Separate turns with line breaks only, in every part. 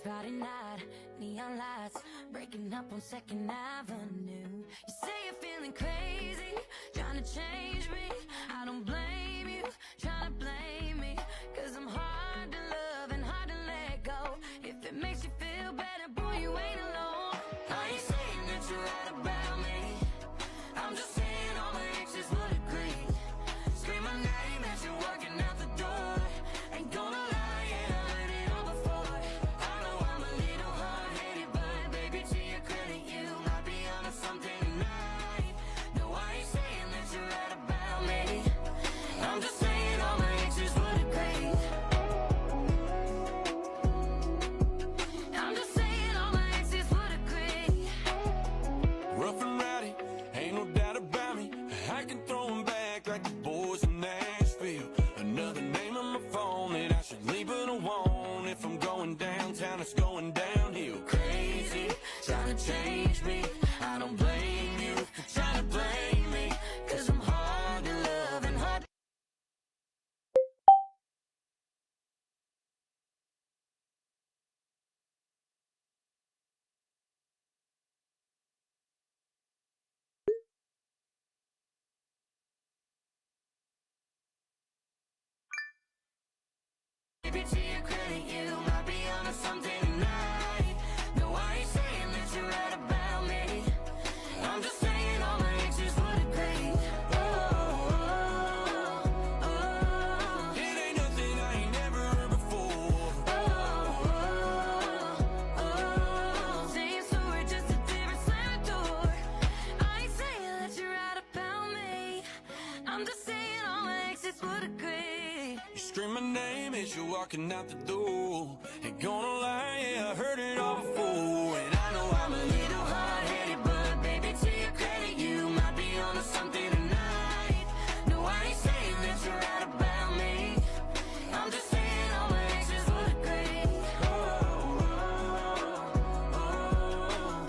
Friday night, neon lights, breaking up on 2nd Avenue. You say you're feeling crazy, trying to change me. I don't blame you, trying to blame me. Cause I'm hard to love and hard to let go. If it makes you feel better, boy, you ain't alone. I ain't saying that you're right about me. I'm just saying all my exes would agree. Scream my name as you're walking out the door. Ain't gonna lie, yeah, I heard it all before. I know I'm a little hard-headed, but baby, to your credit, you might be onto something tonight. No, I ain't saying that you're right about me. I'm just saying all my exes would agree. I'm just saying all my exes would agree.
Rough and rowdy, ain't no doubt about me. I can throw 'em back like the boys in Nashville. Another name on my phone that I should leave it alone. If I'm going downtown, it's going downhill. Crazy, trying to change me. I don't blame you for trying to blame me. Cause I'm hard to love and hard. Baby, to your credit, you might be onto something tonight. No, I ain't saying that you're right about me. I'm just saying all my exes would agree. It ain't nothing I ain't never heard before.
Same story, just a different side door. I ain't saying that you're right about me. I'm just saying all my exes would agree.
You scream my name as you're walking out the door. Ain't gonna lie, yeah, I heard it all before. And I know I'm a little hard-headed, but baby, to your credit, you might be onto something tonight. No, I ain't saying that you're right about me. I'm just saying all my exes would agree.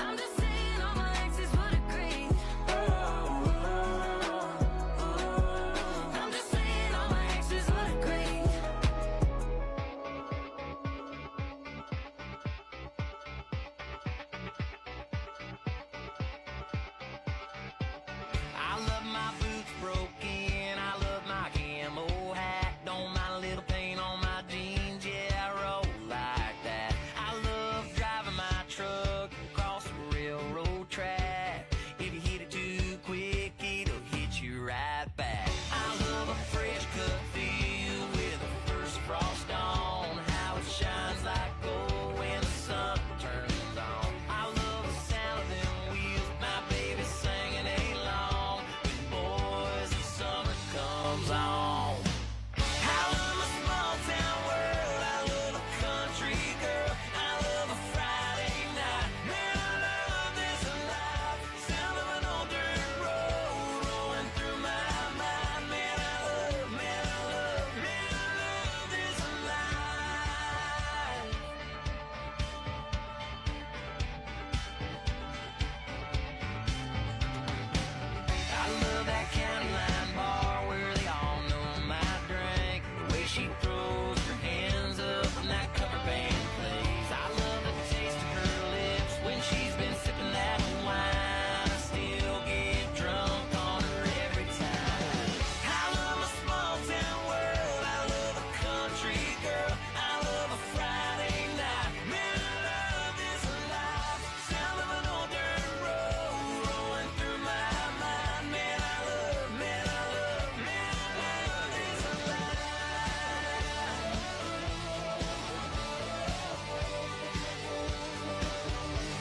I'm just saying all my exes would agree. I'm just saying all my exes would agree.
I love my boots broken, I love my camo hat. Don't mind a little paint on my jeans, yeah, I roll like that. I love driving my truck across the railroad track. If you hit it too quick, it'll hit you right back. I love a fresh cut field with the first frost on. How it shines like gold when the sun turns on. I love the sound of them wheels, my baby singing along. Boys, the summer comes on. I love my small town world. I love a country girl. I love a Friday night. Man, I love this life. Sound of an old dirt road rolling through my mind. Man, I love, man, I love, man, I love this life. I love that county line bar where they all know my drink. The way she throws her hands up when that cover band plays. I love the taste of her lips when she's been sipping that wine. I still get drunk on her every time. I love my small town world. I love a country girl. I love a Friday night. Man, I love this life. Sound of an old dirt road rolling through my mind. Man, I love, man, I love, man, I love this life.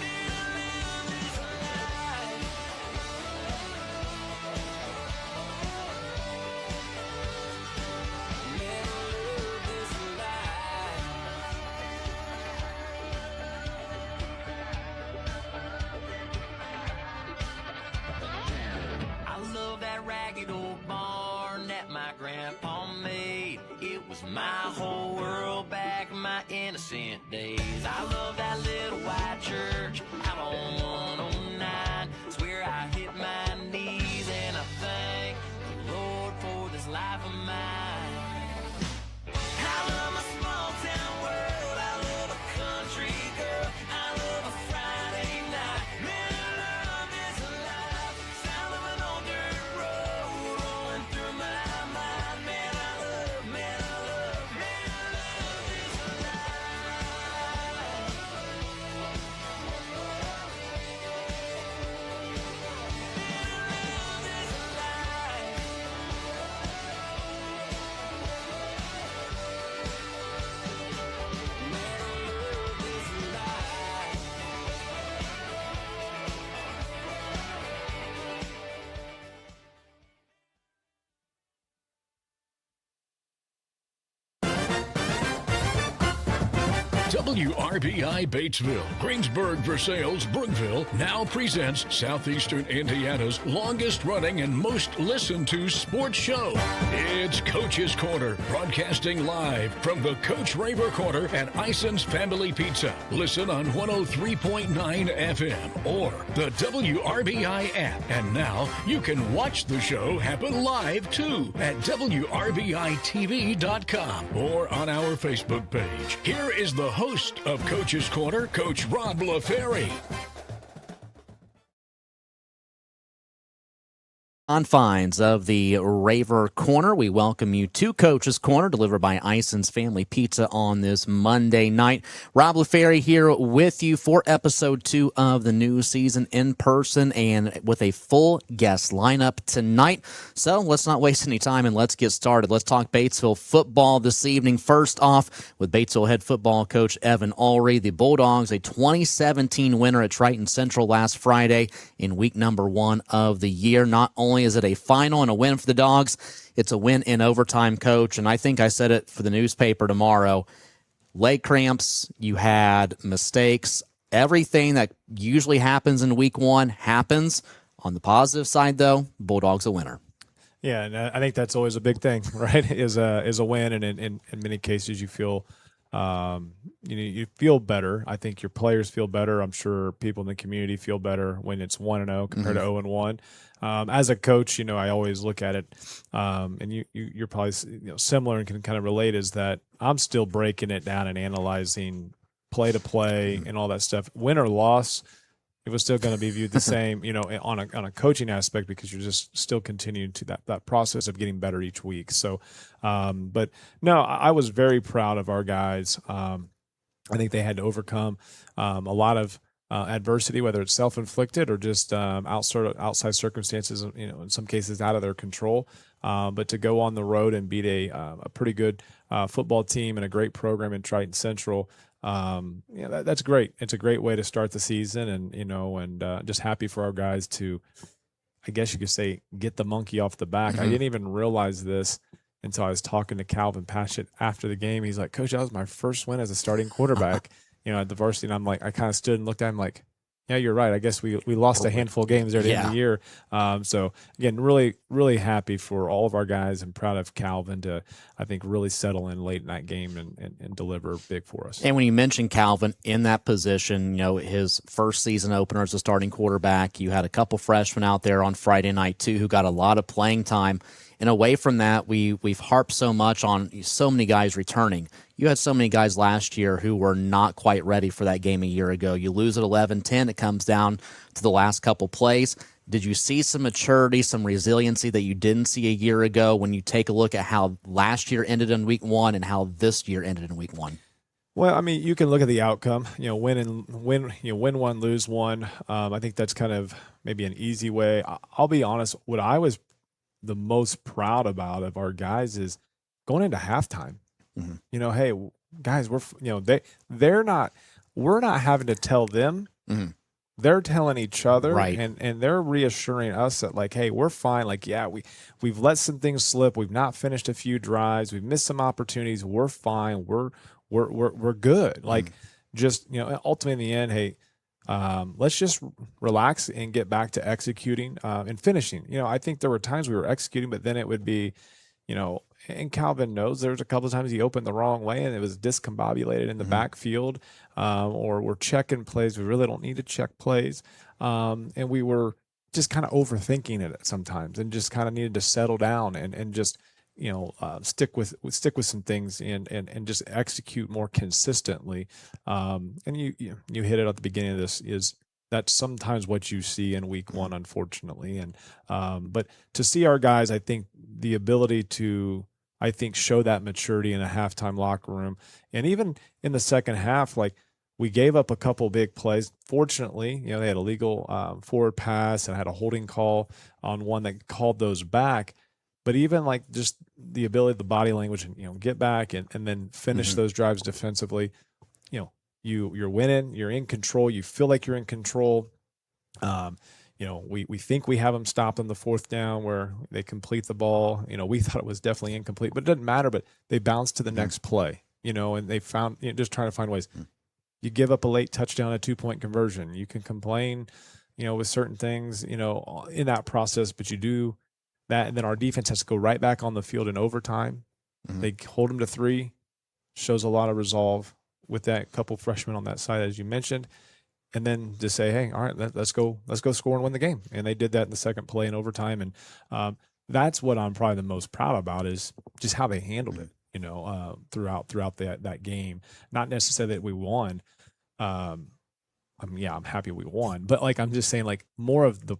Man, I love this life. Man, I love this life. I love that ragged old barn that my grandpa made. It was my whole world back in my innocent days. I love that little white church out on 109. It's where I hit my knees and I thank the Lord for this life of mine. I love my small town world. I love a country
WRBI Batesville, Greensburg, Versailles, Brookville now presents Southeastern Indiana's longest running and most listened to sports show. It's Coach's Corner, broadcasting live from the Coach Raver Corner at Ison's Family Pizza. Listen on 103.9 FM or the WRBI app. And now you can watch the show happen live too at WRBITV.com or on our Facebook page. Here is the host of Coach's Corner, Coach Rob Lafary.
Confines of the Raver Corner, we welcome you to Coach's Corner, delivered by Ison's Family Pizza on this Monday night. Rob Lafary here with you for episode 2 of the new season in person and with a full guest lineup tonight. So let's not waste any time and let's get started. Let's talk Batesville football this evening. First off, with Batesville head football coach Evan Ulery, the Bulldogs, a 2017 winner at Triton Central last Friday in week number 1 of the year. Not only is it a final and a win for the Dogs, it's a win in overtime, Coach. And I think I said it for the newspaper tomorrow. Leg cramps, you had mistakes. Everything that usually happens in week 1 happens. On the positive side, though, Bulldogs a winner.
Yeah, and I think that's always a big thing, right? Is a win, and in many cases you feel you feel better. I think your players feel better. I'm sure people in the community feel better when it's 1-0 compared to 0-1. As a coach, I always look at it, and you're probably similar and can kind of relate, is that I'm still breaking it down and analyzing play to play and all that stuff. Win or loss, it was still going to be viewed the same, on a coaching aspect, because you're just still continuing to that process of getting better each week. So, but no, I was very proud of our guys. I think they had to overcome a lot of adversity, whether it's self-inflicted or just outside circumstances, in some cases out of their control. But to go on the road and beat a pretty good football team and a great program in Triton Central, that's great. It's a great way to start the season, and just happy for our guys to, I guess you could say, get the monkey off the back. I didn't even realize this until I was talking to Calvin Patchett after the game. He's like, "Coach, that was my first win as a starting quarterback, at the varsity." And I'm like, I kind of stood and looked at him like, yeah, you're right. I guess we lost a handful of games there at the end of the year. So, again, really, really happy for all of our guys and proud of Calvin to, I think, really settle in late in that game and deliver big for us.
And when you mentioned Calvin in that position, his first season opener as a starting quarterback, you had a couple freshmen out there on Friday night, too, who got a lot of playing time. And away from that, we've harped so much on so many guys returning. You had so many guys last year who were not quite ready for that game a year ago. You lose at 11-10. It comes down to the last couple plays. Did you see some maturity, some resiliency that you didn't see a year ago when you take a look at how last year ended in week 1 and how this year ended in week 1?
Well, I mean, you can look at the outcome, win one, lose one. I think that's kind of maybe an easy way. I'll be honest, what I was the most proud about of our guys is going into halftime. Hey, guys, we're not having to tell them. They're telling each other,
right.
and they're reassuring us that, like, hey, we're fine. Like, yeah, we've let some things slip. We've not finished a few drives. We've missed some opportunities. We're fine. We're good. Like, just ultimately in the end, hey, let's just relax and get back to executing and finishing. I think there were times we were executing, but then it would be, and Calvin knows there was a couple of times he opened the wrong way and it was discombobulated in the backfield, or we're checking plays. We really don't need to check plays. And we were just kind of overthinking it sometimes and just kind of needed to settle down and just, stick with some things and just execute more consistently. And you hit it at the beginning of this, is that's sometimes what you see in week 1, unfortunately. And but to see our guys, I think the ability to, show that maturity in a halftime locker room, and even in the second half, like, we gave up a couple big plays. Fortunately, they had a legal forward pass and had a holding call on one that called those back. But even like just the ability, the body language, and get back and then finish those drives defensively. You're winning. You're in control. You feel like you're in control. We think we have them stopped on the 4th down where they complete the ball. We thought it was definitely incomplete, but it doesn't matter. But they bounce to the next play, and they found, just trying to find ways. You give up a late touchdown, a 2-point conversion. You can complain, with certain things, in that process, but you do that. And then our defense has to go right back on the field in overtime. They hold them to 3, shows a lot of resolve with that couple freshmen on that side, as you mentioned. And then just say, hey, all right, let's go score and win the game. And they did that in the second play in overtime. And that's what I'm probably the most proud about, is just how they handled it, throughout that game. Not necessarily that we won. I'm happy we won, but I'm just saying, more of the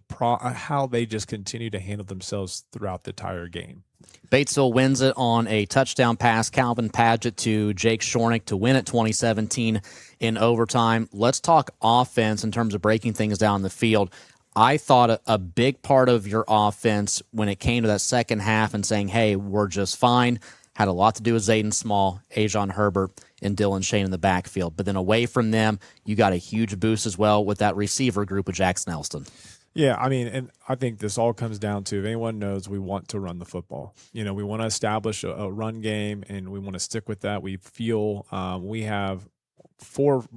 how they just continue to handle themselves throughout the entire game.
Batesville wins it on a touchdown pass, Calvin Padgett to Jake Shornick to win it 2017 in overtime. Let's talk offense in terms of breaking things down the field. I thought a big part of your offense when it came to that second half and saying, hey, we're just fine, had a lot to do with Zayden Small, Ison Herbert, and Dylan Shane in the backfield. But then away from them, you got a huge boost as well with that receiver group with Jackson Elston.
Yeah, and I think this all comes down to, if anyone knows, we want to run the football. We want to establish a run game, and we want to stick with that. We feel we have four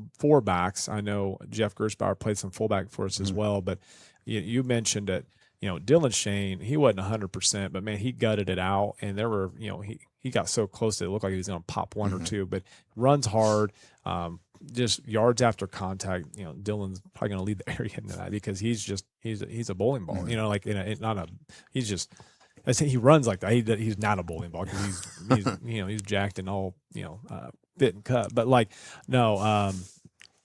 backs. I know Jeff Gersbauer played some fullback for us as well, but you mentioned that, Dylan Shane, he wasn't 100%, but man, he gutted it out, and there were, he got so close that it looked like he was going to pop one or two, but runs hard, just yards after contact. Dylan's probably going to lead the area into that, because he's a bowling ball. I say he runs like that. He's not a bowling ball, because he's jacked and all fit and cut. But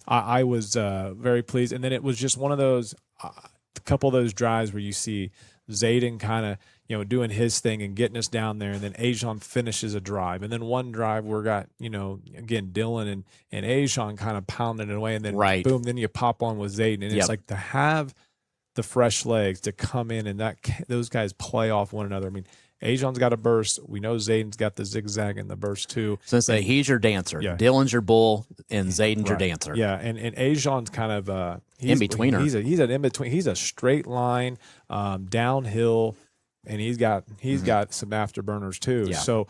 I was very pleased, and then it was just one of those. A couple of those drives where you see Zayden kind of, doing his thing and getting us down there, and then Ison finishes a drive. And then one drive where we got, again, Dylan and Ison kind of pounding it away, and then boom, then you pop on with Zayden. And it's to have the fresh legs to come in and those guys play off one another. I mean, Ason's got a burst. We know Zayden's got the zigzag and the burst too.
So say he's your dancer. Yeah. Dylan's your bull, and Zayden's your dancer.
Yeah, and Ason's kind of
in betweener.
He's an in between. He's a straight line downhill, and he's got some afterburners too. Yeah. So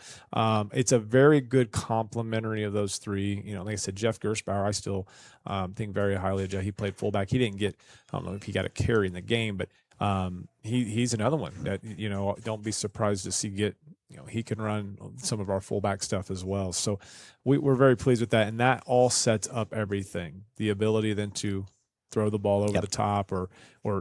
it's a very good complementary of those three. Like I said, Jeff Gersbauer, I still think very highly of Jeff. He played fullback. He didn't get, I don't know if he got a carry in the game, but he's another one that, don't be surprised to see he can run some of our fullback stuff as well. So we're very pleased with that. And that all sets up everything. The ability then to throw the ball over the top or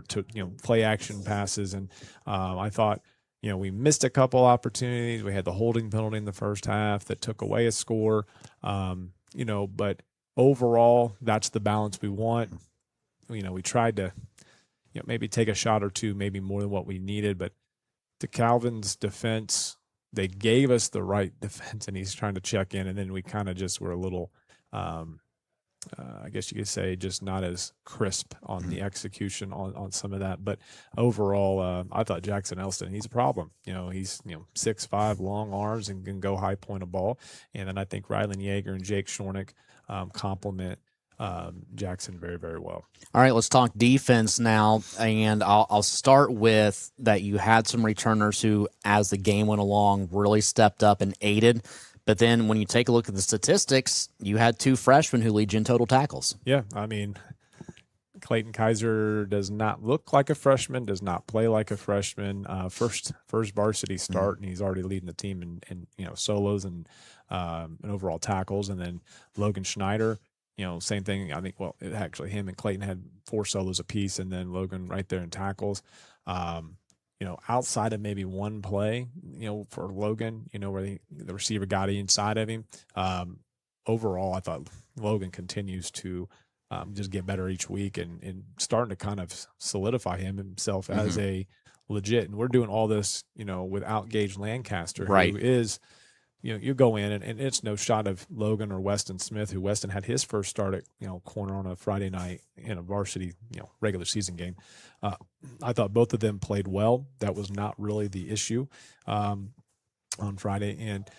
to, play action passes. And I thought, we missed a couple opportunities. We had the holding penalty in the first half that took away a score, but overall, that's the balance we want. We tried to, maybe take a shot or two, maybe more than what we needed. But to Calvin's defense, they gave us the right defense, and he's trying to check in. And then we kind of just were a little, I guess you could say, just not as crisp on the execution on some of that. But overall, I thought Jackson Elston, he's a problem. He's 6'5", long arms, and can go high point a ball. And then I think Rylan Yeager and Jake Shornick complement Jackson very, very well.
All right, let's talk defense now, and I'll start with that you had some returners who, as the game went along, really stepped up and aided. But then when you take a look at the statistics, you had 2 freshmen who lead you in total tackles.
Yeah, I mean, Clayton Kaiser does not look like a freshman, does not play like a freshman. First varsity start, and he's already leading the team in solos and overall tackles. And then Logan Schneider, same thing. I think, actually him and Clayton had 4 solos apiece, and then Logan right there in tackles. Outside of maybe one play, for Logan, where the receiver got inside of him. Overall, I thought Logan continues to just get better each week and starting to kind of solidify himself as a legit. And we're doing all this, without Gage Lancaster, who is, you go in and it's no shot of Logan or Weston Smith, who Weston had his first start at, corner on a Friday night in a varsity, regular season game. I thought both of them played well. That was not really the issue on Friday. And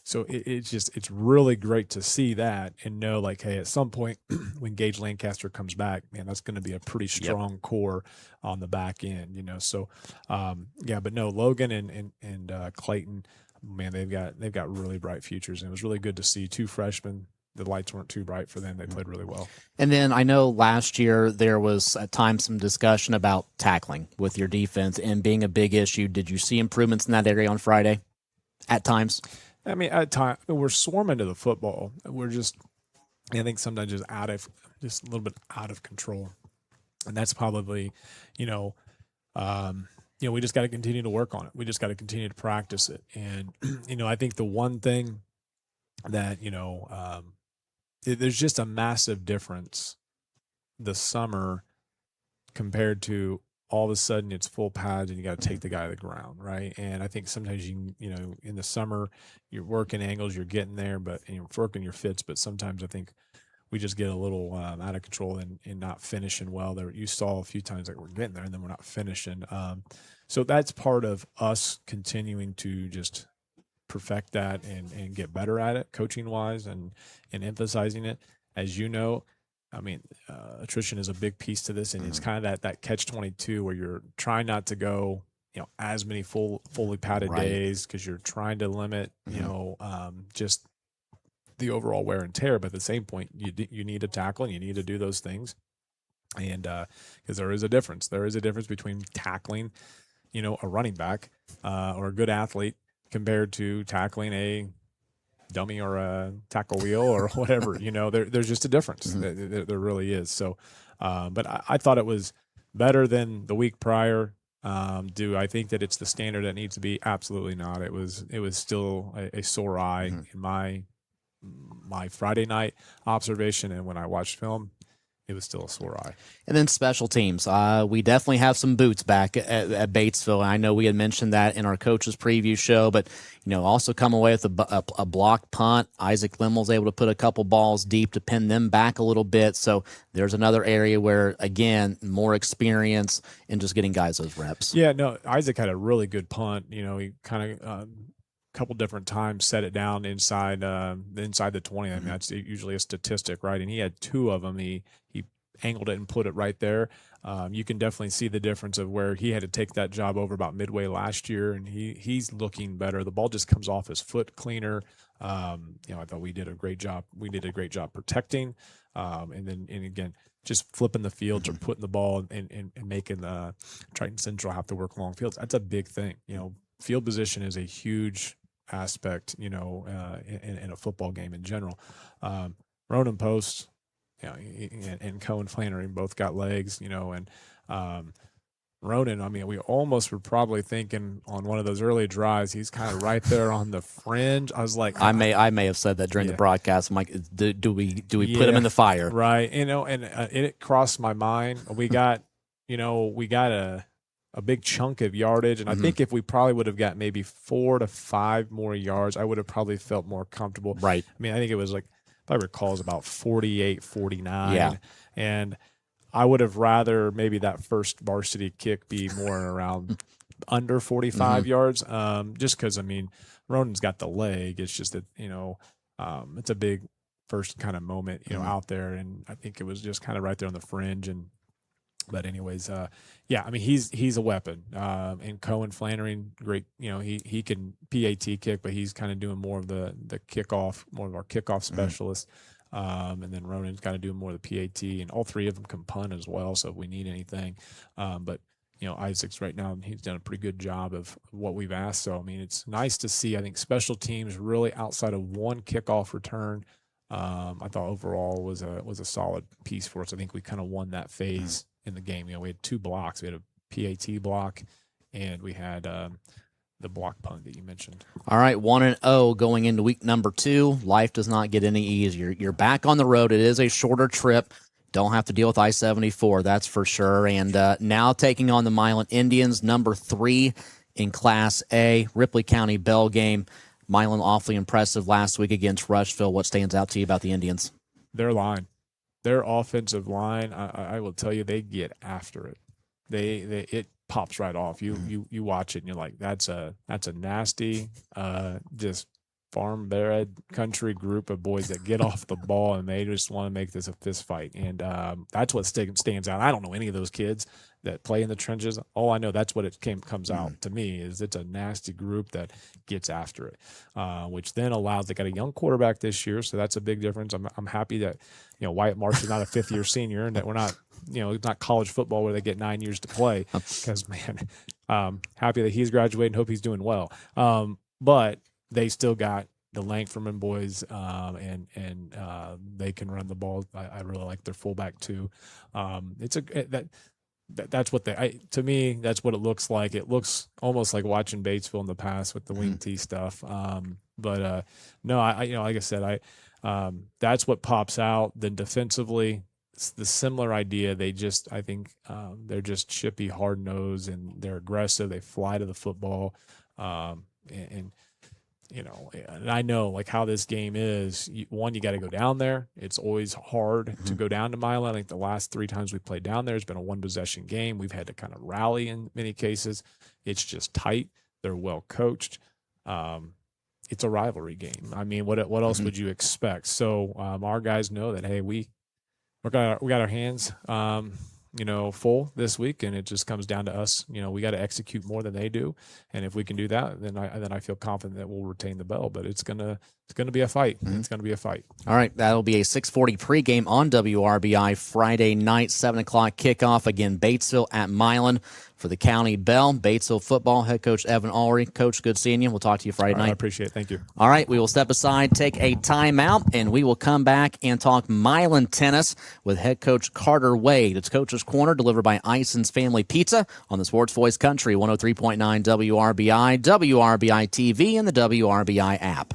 so it's really great to see that and know, hey, at some point when Gage Lancaster comes back, man, that's going to be a pretty strong core on the back end, So, but no, Logan and Clayton, man, they've got really bright futures. And it was really good to see 2 freshmen. The lights weren't too bright for them. They played really well.
And then I know last year there was at times some discussion about tackling with your defense and being a big issue. Did you see improvements in that area on Friday at times?
I mean, at times we're swarming to the football. We're just, I think sometimes just a little bit out of control. And that's probably, we just got to continue to work on it. We just got to continue to practice it. And, I think the one thing that, there's just a massive difference the summer compared to all of a sudden it's full pads and you got to take the guy to the ground, right? And I think sometimes in the summer you're working angles, you're getting there, but you're working your fits. But sometimes I think we just get a little out of control and not finishing well. There, you saw a few times that we're getting there and then we're not finishing. So that's part of us continuing to just perfect that and get better at it coaching wise and emphasizing it. As you know, I mean, attrition is a big piece to this, and it's kind of that catch-22 where you're trying not to go, as many fully padded days because you're trying to limit, just the overall wear and tear. But at the same point, you need to tackle and you need to do those things, and because there is a difference. There is a difference between tackling, a running back or a good athlete compared to tackling a dummy or a tackle wheel or whatever. There's just a difference. There really is. So, but I thought it was better than the week prior. Do I think that it's the standard that needs to be? Absolutely not. It was still a sore eye in my Friday night observation, and when I watched film, it was still a sore eye.
And then special teams. We definitely have some boots back at Batesville. I know we had mentioned that in our coaches preview show, but also come away with a block punt. Isaac Limmel's able to put a couple balls deep to pin them back a little bit. So there's another area where, again, more experience in just getting guys those reps.
Yeah, no, Isaac had a really good punt. He kind of couple different times set it down inside the 20. I mean, that's usually a statistic, right? And he had 2 of them. He angled it and put it right there. You can definitely see the difference of where he had to take that job over about midway last year, and he's looking better. The ball just comes off his foot cleaner. I thought we did a great job. We did a great job protecting, and again, just flipping the fields or putting the ball and making Triton Central have to work long fields. That's a big thing. Field position is a huge aspect, in a football game in general. Ronan Post, and Cohen Flannery both got legs, and Ronan, I mean, we almost were probably thinking on one of those early drives, he's kind of right there on the fringe. I was like,
I may have said that during the broadcast. I'm like, do we put him in the fire?
Right. And it crossed my mind. We got a big chunk of yardage, and I think if we probably would have got maybe 4 to 5 more yards, I would have probably felt more comfortable. Right. I mean, I think it was like, if I recall, it was about 48, 49. Yeah. And I would have rather maybe that first varsity kick be more around under 45 yards, just because, I mean, Ronan's got the leg. It's just that, it's a big first kind of moment, out there, and I think it was just kind of right there on the fringe. But anyways, I mean, he's a weapon. And Cohen Flannery, great, he can PAT kick, but he's kind of doing more of the kickoff, more of our kickoff specialist. And then Ronan's kind of doing more of the PAT, and all 3 of them can punt as well. So if we need anything, but Isaac's right now, he's done a pretty good job of what we've asked. So I mean, it's nice to see. I think special teams really outside of one kickoff return, I thought overall was a solid piece for us. I think we kind of won that phase in the game. We had 2 blocks. We had a PAT block, and we had the block punt that you mentioned.
All right, 1-0 going into week number 2. Life does not get any easier. You're back on the road. It is a shorter trip. Don't have to deal with I-74, that's for sure. And now taking on the Milan Indians, number 3 in Class A, Ripley County Bell game. Milan awfully impressive last week against Rushville. What stands out to you about the Indians?
Their line. Their offensive line, I will tell you, they get after it. It pops right off. You watch it and you're like, that's a nasty, just farm-bred country group of boys that get off the ball and they just want to make this a fist fight. And that's what stands out. I don't know any of those kids. that play in the trenches. All I know, that's what it comes out to me, is it's a nasty group that gets after it, which then allows, they got a young quarterback this year, so that's a big difference. I'm happy that, Wyatt Marsh is not a fifth-year senior, and that we're not, it's not college football where they get 9 years to play, because, man, happy that he's graduating, hope he's doing well. But they still got the Langford boys, and they can run the ball. I really like their fullback too. That's what to me, that's what it looks like. It looks almost like watching Batesville in the past with the wing tee stuff. But no, like I said, that's what pops out. Then defensively, it's the similar idea. I think they're just chippy, hard nosed, and they're aggressive. They fly to the football, and I know like how this game is. You got to go down there. It's always hard to go down to Milan. I think the last 3 times we played down there, it's been a 1-possession game. We've had to kind of rally in many cases. It's just tight. They're well coached. It's a rivalry game. I mean, what else would you expect? So our guys know that, hey, we got our hands full this week, and it just comes down to us. We got to execute more than they do, and if we can do that, then I feel confident that we'll retain the bell. But it's gonna be a fight. It's gonna be a fight.
All right, that'll be a 6:40 pregame on WRBI Friday night, 7 o'clock kickoff. Again, Batesville at Milan for the County Bell. Batesville football head coach Evan Ulery. Coach, good seeing you. We'll talk to you Friday night. I
appreciate it. Thank you.
All right, we will step aside, take a timeout, and we will come back and talk Milan tennis with head coach Carter Wade. It's Coach's Corner, delivered by Ison's Family Pizza on the Sports Voice Country, 103.9 WRBI, WRBI TV, and the WRBI app.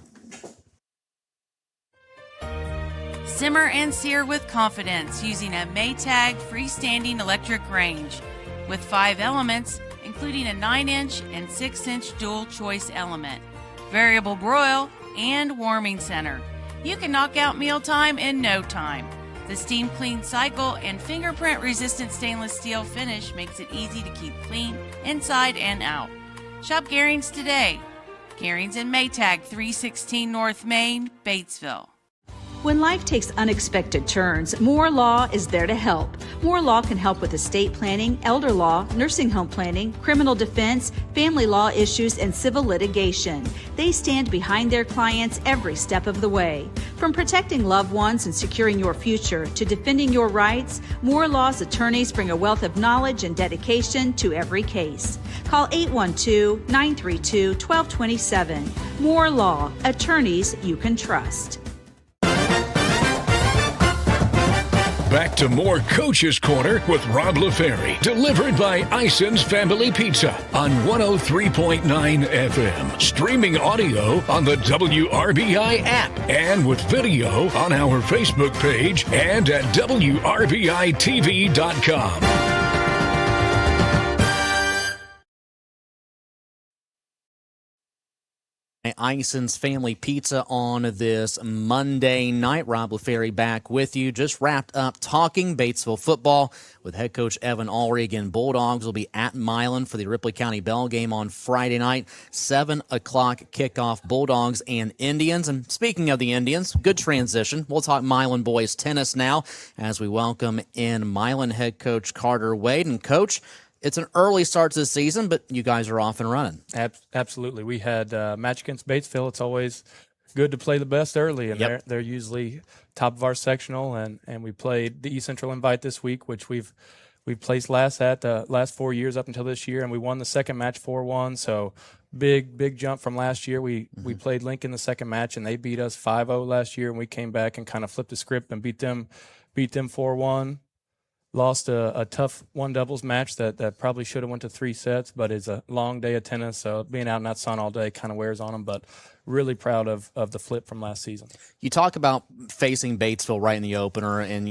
Simmer and sear with confidence using a Maytag freestanding electric range with 5 elements, including a 9-inch and 6-inch dual choice element, variable broil, and warming center. You can knock out mealtime in no time. The steam clean cycle and fingerprint resistant stainless steel finish makes it easy to keep clean inside and out. Shop Garings today. Garings and Maytag, 316 North Main, Batesville.
When life takes unexpected turns, Moore Law is there to help. Moore Law can help with estate planning, elder law, nursing home planning, criminal defense, family law issues, and civil litigation. They stand behind their clients every step of the way. From protecting loved ones and securing your future to defending your rights, Moore Law's attorneys bring a wealth of knowledge and dedication to every case. Call 812-932-1227. Moore Law, attorneys you can trust.
Back to more Coach's Corner with Rob Lafary, delivered by Ison's Family Pizza on 103.9 FM. Streaming audio on the WRBI app and with video on our Facebook page and at WRBITV.com.
Ison's Family Pizza on this Monday night. Rob Lafary back with you. Just wrapped up talking Batesville football with head coach Evan Ulery. Again, Bulldogs will be at Milan for the Ripley County Bell game on Friday night. 7 o'clock kickoff, Bulldogs and Indians. And speaking of the Indians, good transition. We'll talk Milan boys tennis now as we welcome in Milan head coach Carter Wade. And Coach, it's an early start to the season, but you guys are off and running.
Absolutely. We had a match against Batesville. It's always good to play the best early, and they're usually top of our sectional. And we played the East Central Invite this week, which we've placed last at the last 4 years up until this year, and we won the second match 4-1. So big jump from last year. We played Lincoln the second match, and they beat us 5-0 last year, and we came back and kind of flipped the script and beat them 4-1. Lost a tough one doubles match that probably should have went to 3 sets, but it's a long day of tennis, so being out in that sun all day kind of wears on them, but really proud of the flip from last season. You talk about facing Batesville right in the opener, and,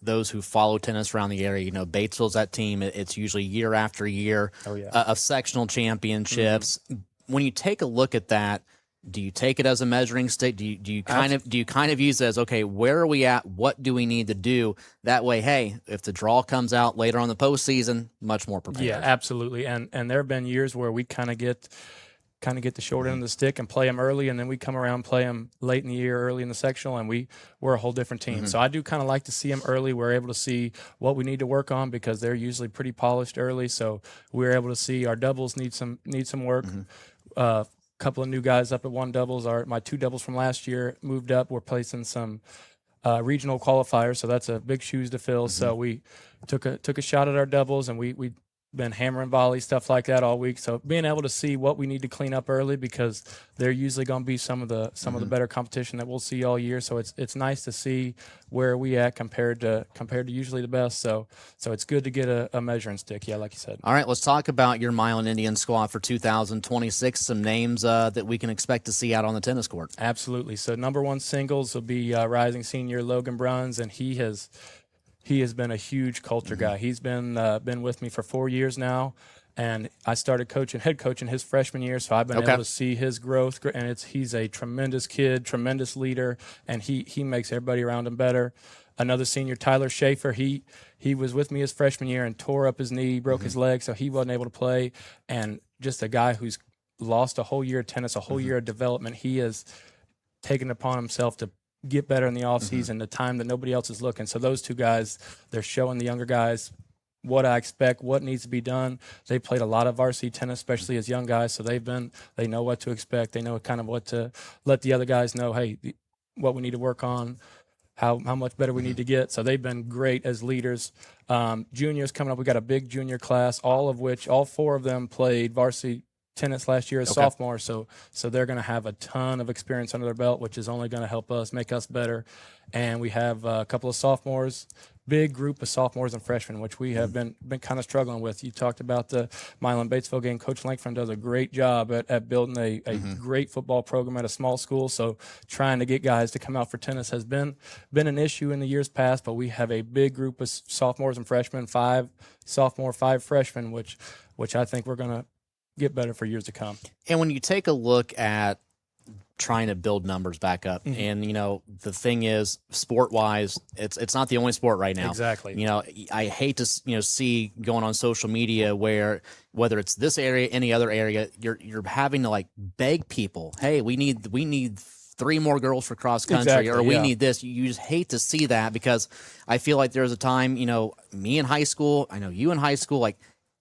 those who follow tennis around the area, Batesville's that team. It's usually year after year of sectional championships. Mm-hmm. When you take a look at that, do you take it as a measuring stick? Do you kind of use it as, okay, where are we at? What do we need to do? That way, hey, if the draw comes out later on in the postseason, much more prepared.
Yeah, absolutely. And there have been years where we kind of get
kind of get the short end of the stick and play them early, and then we come around and play them late in the year, early in the sectional, and we're a whole different team. So I do kind of like to see them early. We're able to see what we need to work on because they're usually pretty polished early. So we're able to see our doubles need some work. Couple of new guys up at one doubles. My two doubles from last year moved up. We're placing some regional qualifiers, so that's a big shoes to fill. So we took a shot at our doubles, and we been hammering volley, stuff like that all week. So being able to see what we need to clean up early, because they're usually going to be some of the better competition that we'll see all year. So it's nice to see where we at compared to usually the best. So it's good to get a measuring stick. Yeah, like you said.
All right, let's talk about your Milan Indian squad for 2026. Some names that we can expect to see out on the tennis court.
Absolutely. So number one singles will be rising senior Logan Bruns, and he has been a huge culture guy. He's been with me for 4 years now, and I started head coaching his freshman year, so I've been able to see his growth. And he's a tremendous kid, tremendous leader, and he makes everybody around him better. Another senior, Tyler Schaefer, he was with me his freshman year and tore up his knee, broke his leg, so he wasn't able to play. And just a guy who's lost a whole year of tennis, a whole year of development. He has taken it upon himself to get better in the offseason, the time that nobody else is looking. So those two guys, they're showing the younger guys what I expect, what needs to be done. They played a lot of varsity tennis, especially as young guys, so they know what to expect. They know kind of what to let the other guys know, hey, what we need to work on, how much better we need to get. So they've been great as leaders. Juniors coming up, we got a big junior class, all four of them played varsity tennis last year as sophomores, so they're going to have a ton of experience under their belt, which is only going to help us make us better. And we have a couple of sophomores, big group of sophomores and freshmen, which we have been kind of struggling with. You talked about the Milan Batesville game. Coach Langford does a great job at building a great football program at a small school. So trying to get guys to come out for tennis has been an issue in the years past, but we have a big group of sophomores and freshmen, 5 sophomore, 5 freshmen, which I think we're going to get better for years to come.
And when you take a look at trying to build numbers back up, and the thing is, sport wise, it's not the only sport right now.
Exactly.
I hate to see going on social media where whether it's this area, any other area, you're having to like beg people, hey, we need 3 more girls for cross country, or we need this. You just hate to see that, because I feel like there was a time, me in high school, I know you in high school, like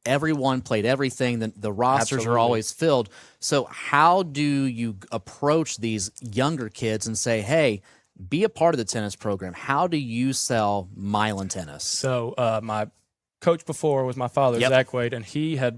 everyone played everything. The rosters are always filled. So how do you approach these younger kids and say, hey, be a part of the tennis program? How do you sell Milan tennis?
So my coach before was my father, Zach Wade, and he had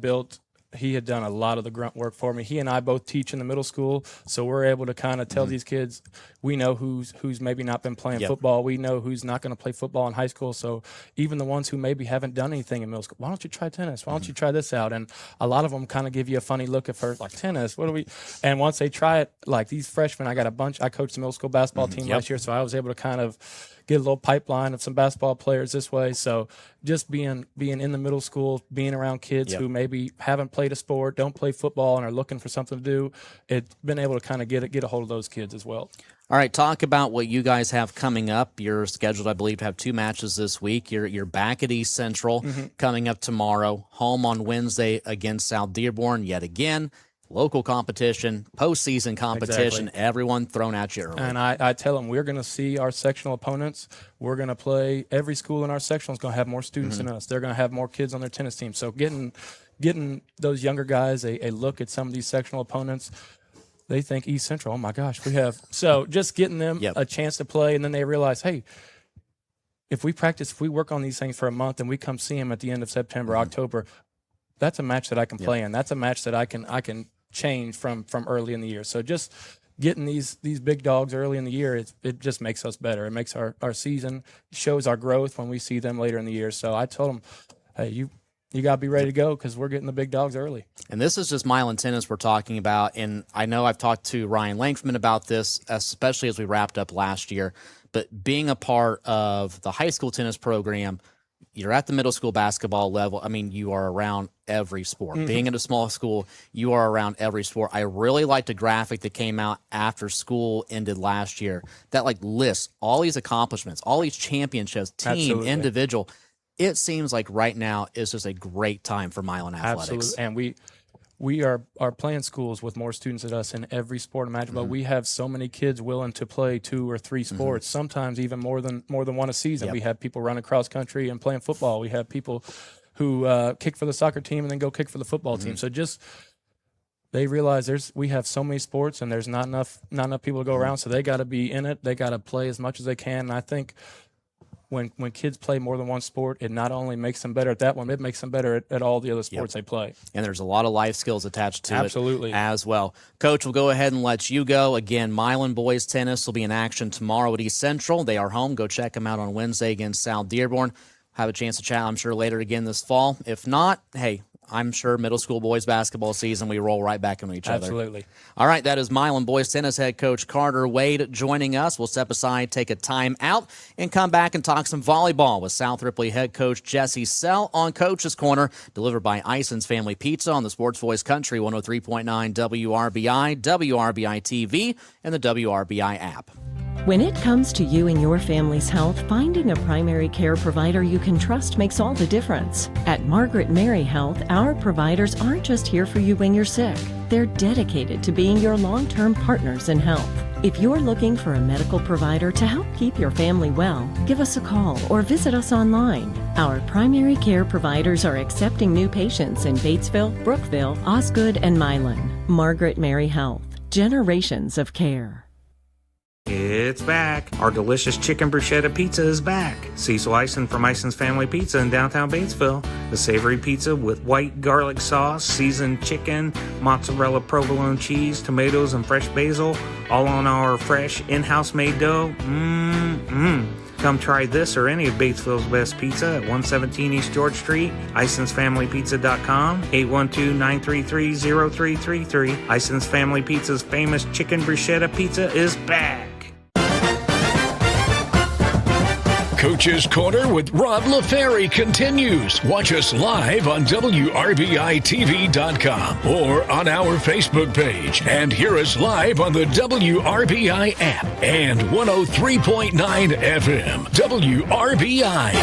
done a lot of the grunt work for me. He and I both teach in the middle school, so we're able to kind of tell these kids, we know who's maybe not been playing football. We know who's not going to play football in high school. So even the ones who maybe haven't done anything in middle school, why don't you try tennis? Why don't you try this out? And a lot of them kind of give you a funny look at first, like, tennis, what do we? And once they try it, like these freshmen, I coached the middle school basketball team last year, so I was able to kind of get a little pipeline of some basketball players this way. So just being in the middle school, being around kids who maybe haven't played a sport, don't play football, and are looking for something to do, it's been able to kind of get a hold of those kids as well.
All right, talk about what you guys have coming up. You're scheduled, I believe, to have 2 matches this week. You're back at East Central coming up tomorrow, home on Wednesday against South Dearborn yet again. Local competition, postseason competition, everyone thrown at you early.
And I tell them, we're going to see our sectional opponents. We're going to play. Every school in our sectional is going to have more students than us. They're going to have more kids on their tennis team. So getting those younger guys a look at some of these sectional opponents, they think East Central, oh my gosh, we have. So just getting them a chance to play, and then they realize, hey, if we practice, if we work on these things for a month and we come see them at the end of September, October, that's a match that I can play in. That's a match that I can change from early in the year. So just getting these big dogs early in the year, it just makes us better. It makes our season, shows our growth when we see them later in the year. So I told them, hey, you got to be ready to go, because we're getting the big dogs early.
And this is just Milan tennis we're talking about. And I know I've talked to Ryan Langford about this, especially as we wrapped up last year. But being a part of the high school tennis program, you're at the middle school basketball level. I mean, you are around every sport. Being in a small school, you are around every sport. I really liked a graphic that came out after school ended last year that lists all these accomplishments, all these championships, team, individual. It seems like right now is just a great time for Milan athletics.
Absolutely. And we are playing schools with more students than us in every sport imaginable. We have so many kids willing to play 2 or 3 sports, sometimes even more than one a season. We have people running cross country and playing football. We have people who kick for the soccer team and then go kick for the football team. So just they realize we have so many sports and there's not enough people to go around, so they got to be in it. They got to play as much as they can. And I think when kids play more than one sport, it not only makes them better at that one, it makes them better at all the other sports they play.
And there's a lot of life skills attached to
Absolutely.
it as well. Coach, we'll go ahead and let you go. Again, Milan boys tennis will be in action tomorrow at East Central. They are home. Go check them out on Wednesday against South Dearborn. Have a chance to chat, I'm sure, later again this fall. If not, hey, I'm sure middle school boys basketball season, we roll right back into each other.
Absolutely.
All right, that is Milan boys tennis head coach Carter Wade joining us. We'll step aside, take a time out, and come back and talk some volleyball with South Ripley head coach Jessi on Coach's Corner, delivered by Ison's Family Pizza on the Sports Voice Country 103.9 WRBI, WRBI TV, and the WRBI app.
When it comes to you and your family's health, finding a primary care provider you can trust makes all the difference. At Margaret Mary Health, our providers aren't just here for you when you're sick. They're dedicated to being your long-term partners in health. If you're looking for a medical provider to help keep your family well, give us a call or visit us online. Our primary care providers are accepting new patients in Batesville, Brookville, Osgood, and Milan. Margaret Mary Health. Generations of care.
It's back. Our delicious chicken bruschetta pizza is back. Cecil Ison from Ison's Family Pizza in downtown Batesville. The savory pizza with white garlic sauce, seasoned chicken, mozzarella provolone cheese, tomatoes, and fresh basil, all on our fresh in-house made dough. Come try this or any of Batesville's best pizza at 117 East George Street, IsonsFamilyPizza.com, 812-933-0333. Ison's Family Pizza's famous chicken bruschetta pizza is back.
Coach's Corner with Rob Lafary continues. Watch us live on WRBITV.com or on our Facebook page, and hear us live on the WRBI app and 103.9 FM. WRBI.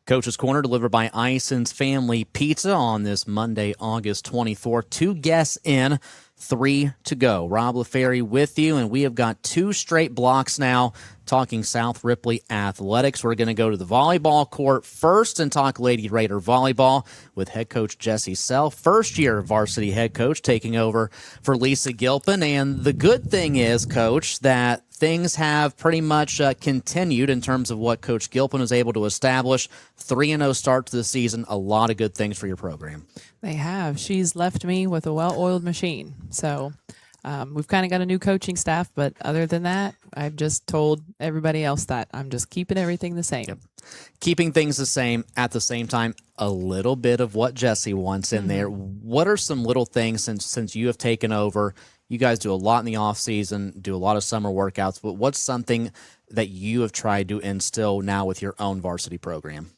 Coach's Corner delivered by Ison's Family Pizza on this Monday, August 24th. 2 guests in, 3 to go. Rob Lafary with you, and we have got 2 straight blocks now talking South Ripley athletics. We're going to go to the volleyball court first and talk Lady Raider volleyball with head coach Jessi, first-year varsity head coach, taking over for Lisa Gilpin. And the good thing is, Coach, that things have pretty much continued in terms of what Coach Gilpin was able to establish. 3-0 start to the season. A lot of good things for your program.
They have. She's left me with a well-oiled machine. So we've kind of got a new coaching staff, but other than that, I've just told everybody else that I'm just keeping everything the same.
Yep. Keeping things the same, at the same time, a little bit of what Jessi wants in there. What are some little things since you have taken over? You guys do a lot in the off season, do a lot of summer workouts, but what's something that you have tried to instill now with your own varsity program?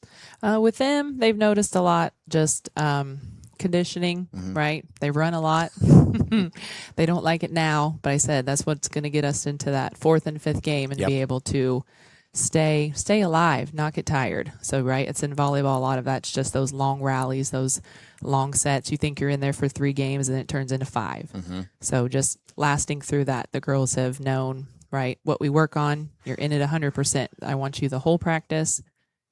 With them, they've noticed a lot just conditioning, right? They run a lot. They don't like it now, but I said that's what's going to get us into that 4th and 5th game and be able to stay alive, not get tired. So, right, it's in volleyball. A lot of that's just those long rallies, those long sets. You think you're in there for 3 games and it turns into 5. So just lasting through that, the girls have known, right, what we work on. You're in it 100%. I want you the whole practice,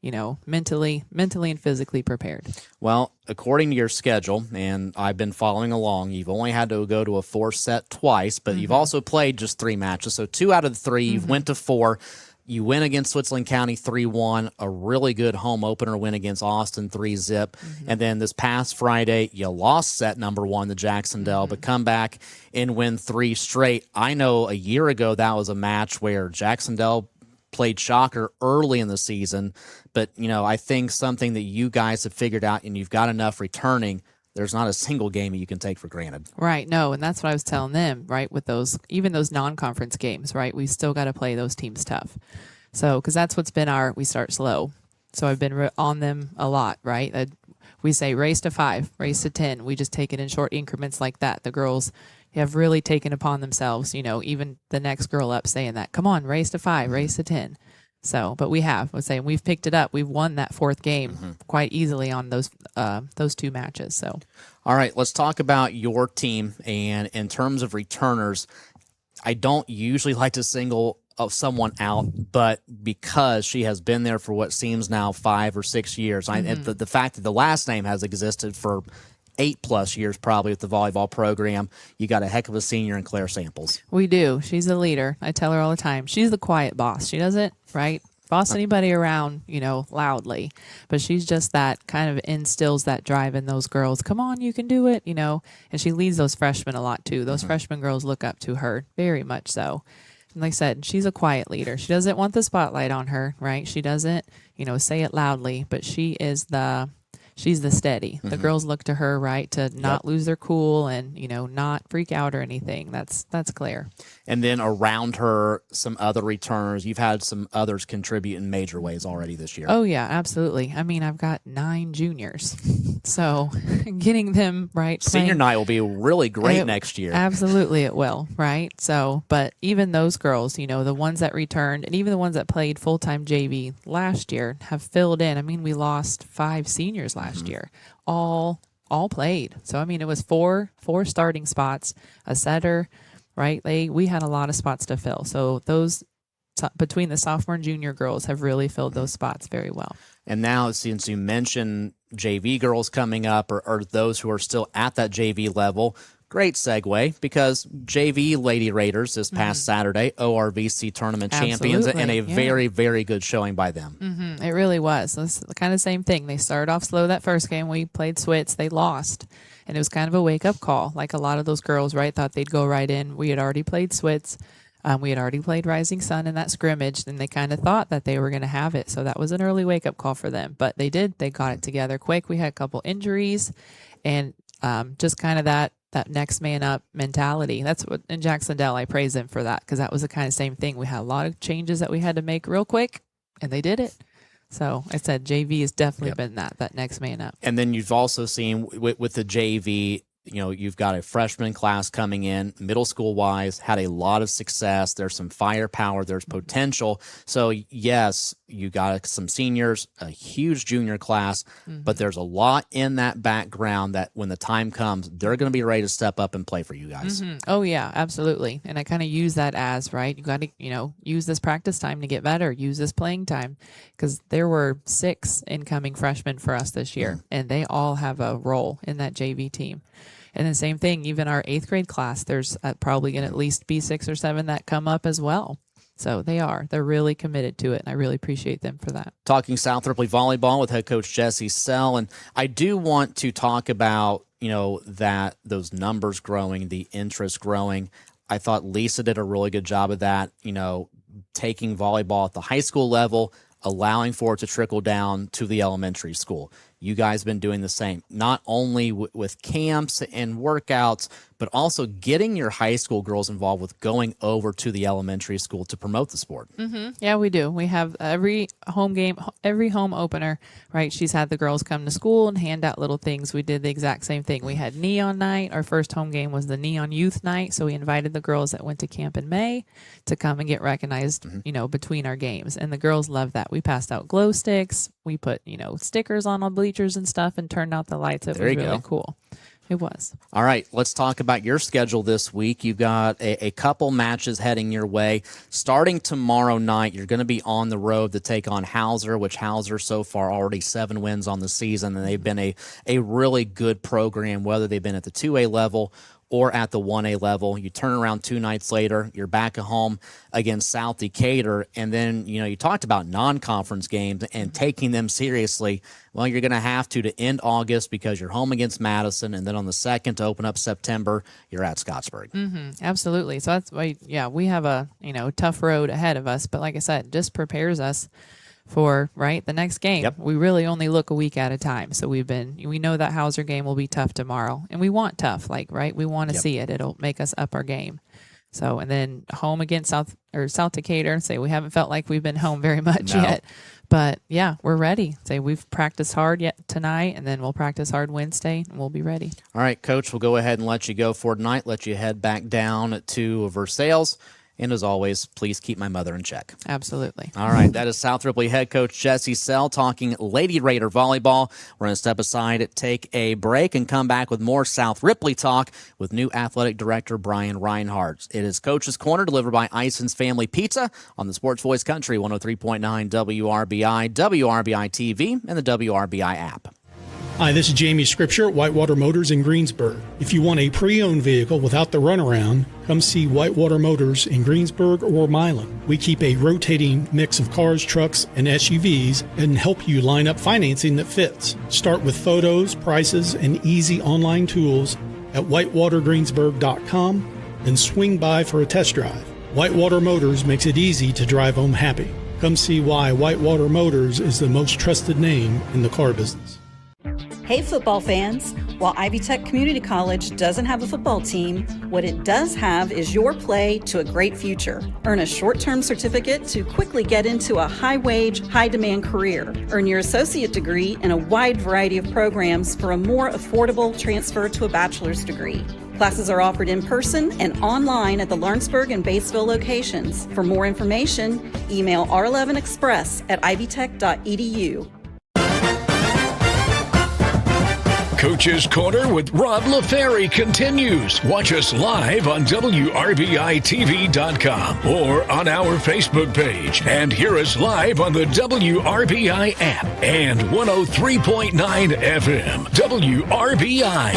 you know, mentally and physically prepared.
Well, according to your schedule, and I've been following along, you've only had to go to a 4-set twice, but you've also played just 3 matches. So 2 out of the 3, you've went to 4. You win against Switzerland County 3-1, a really good home opener win against Austin 3-zip. And then this past Friday, you lost set number 1 to Jacksonville, but come back and win 3 straight. I know a year ago that was a match where Jacksonville played shocker early in the season. But, you know, I think something that you guys have figured out, and you've got enough returning, there's not a single game that you can take for granted.
Right. No, and that's what I was telling them, right, with those, even those non-conference games, right, we still got to play those teams tough. So, because that's what's been we start slow. So I've been on them a lot, right? We say race to 5, race to 10. We just take it in short increments like that. The girls have really taken upon themselves, you know, even the next girl up saying that, come on, race to 5, race to 10. So, but I would say we've picked it up. We've won that fourth game quite easily on those 2 matches. So,
all right, let's talk about your team. And in terms of returners, I don't usually like to single someone out, but because she has been there for what seems now 5 or 6 years, and the fact that the last name has existed for 8+ years probably with the volleyball program, you got a heck of a senior in Claire Samples.
we do. She's a leader. I tell her all the time. She's the quiet boss. She doesn't, boss anybody around, loudly. But she's just that kind of instills that drive in those girls. Come on, you can do it, And she leads those freshmen a lot too. Those freshman girls look up to her very much so. And like I said, she's a quiet leader. She doesn't want the spotlight on her, right? She doesn't, say it loudly, but she's the steady. The girls look to her, to not lose their cool and, not freak out or anything. That's Claire.
And then around her, some other returners. You've had some others contribute in major ways already this year.
Oh, yeah, absolutely. I mean, I've got 9 juniors. So getting them,
Senior night will be really great next year.
Absolutely it will, So, but even those girls, the ones that returned and even the ones that played full-time JV last year have filled in. I mean, we lost 5 seniors last year. All played. So, I mean, it was four starting spots, a setter, we had a lot of spots to fill. So those between the sophomore and junior girls have really filled those spots very well.
And now, since you mentioned JV girls coming up or those who are still at that JV level, great segue, because JV Lady Raiders this past Saturday, ORVC tournament champions, and a very, very good showing by them.
It really was. It's the kind of same thing. They started off slow that first game. We played Switz. They lost. And it was kind of a wake-up call. Like a lot of those girls, thought they'd go right in. We had already played Switz. We had already played Rising Sun in that scrimmage, and they kind of thought that they were going to have it. So that was an early wake-up call for them. But they did. They got it together quick. We had a couple injuries, and just kind of that next man up mentality. That's what in Jacksonville, I praise them for that, because that was the kind of same thing. We had a lot of changes that we had to make real quick, and they did it. So I said JV has definitely been that next man up.
And then you've also seen with the JV, you've got a freshman class coming in, middle school wise, had a lot of success. There's some firepower, there's potential. So yes, you got some seniors, a huge junior class, but there's a lot in that background that when the time comes, they're going to be ready to step up and play for you guys.
Oh yeah, absolutely. And I kind of use that as, you got to, use this practice time to get better, use this playing time, because there were 6 incoming freshmen for us this year, and they all have a role in that JV team. And the same thing, even our 8th grade class, there's probably going to at least be 6 or 7 that come up as well. So they're really committed to it, and I really appreciate them for that.
Talking South Ripley volleyball with head coach Jessi Sell, and I do want to talk about, that those numbers growing, the interest growing. I thought Lisa did a really good job of that, taking volleyball at the high school level, allowing for it to trickle down to the elementary school. You guys have been doing the same, not only with camps and workouts, but also getting your high school girls involved with going over to the elementary school to promote the sport.
Yeah, we do. We have every home game, every home opener, She's had the girls come to school and hand out little things. We did the exact same thing. We had Neon Night. Our first home game was the Neon Youth Night. So we invited the girls that went to camp in May to come and get recognized, between our games. And the girls loved that. We passed out glow sticks. We put, stickers on bleachers and stuff and turned out the lights. It was really cool. It was.
All right, let's talk about your schedule this week. You've got a couple matches heading your way. Starting tomorrow night, you're going to be on the road to take on Hauser, which Hauser so far already 7 wins on the season, and they've been a really good program, whether they've been at the 2A level or at the 1A level. You turn around 2 nights later, you're back at home against South Decatur, and then, you talked about non-conference games and taking them seriously. Well, you're going to have to end August because you're home against Madison, and then on the 2nd to open up September, you're at Scottsburg.
Absolutely. So that's why, we have a, tough road ahead of us, but like I said, just prepares us for the next game. We really only look a week at a time. So we know that Hauser game will be tough tomorrow, and we want tough, we want to see it. It'll make us up our game. So, and then home against South Decatur. Say we haven't felt like we've been home very much yet, but yeah, we're ready. Say we've practiced hard yet tonight, and then we'll practice hard Wednesday, and we'll be ready.
All right, Coach, we'll go ahead and let you go for tonight. Let you head back down to Versailles. And as always, please keep my mother in check.
Absolutely.
All right, that is South Ripley head coach Jessi talking Lady Raider volleyball. We're going to step aside, take a break, and come back with more South Ripley talk with new athletic director Brian Reinhart. It is Coach's Corner, delivered by Ison's Family Pizza on the Sports Voice Country 103.9 WRBI, WRBI TV, and the WRBI app.
Hi, this is Jamie Scripture at Whitewater Motors in Greensburg. If you want a pre-owned vehicle without the runaround, come see Whitewater Motors in Greensburg or Milan. We keep a rotating mix of cars, trucks, and SUVs and help you line up financing that fits. Start with photos, prices, and easy online tools at whitewatergreensburg.com and swing by for a test drive. Whitewater Motors makes it easy to drive home happy. Come see why Whitewater Motors is the most trusted name in the car business.
Hey football fans, while Ivy Tech Community College doesn't have a football team, what it does have is your play to a great future. Earn a short-term certificate to quickly get into a high-wage, high-demand career. Earn your associate degree in a wide variety of programs for a more affordable transfer to a bachelor's degree. Classes are offered in person and online at the Lawrenceburg and Batesville locations. For more information, email r11express@ivytech.edu.
Coach's Corner with Rob Lafary continues. Watch us live on WRBITV.com or on our Facebook page, and hear us live on the WRBI app and 103.9 FM WRBI.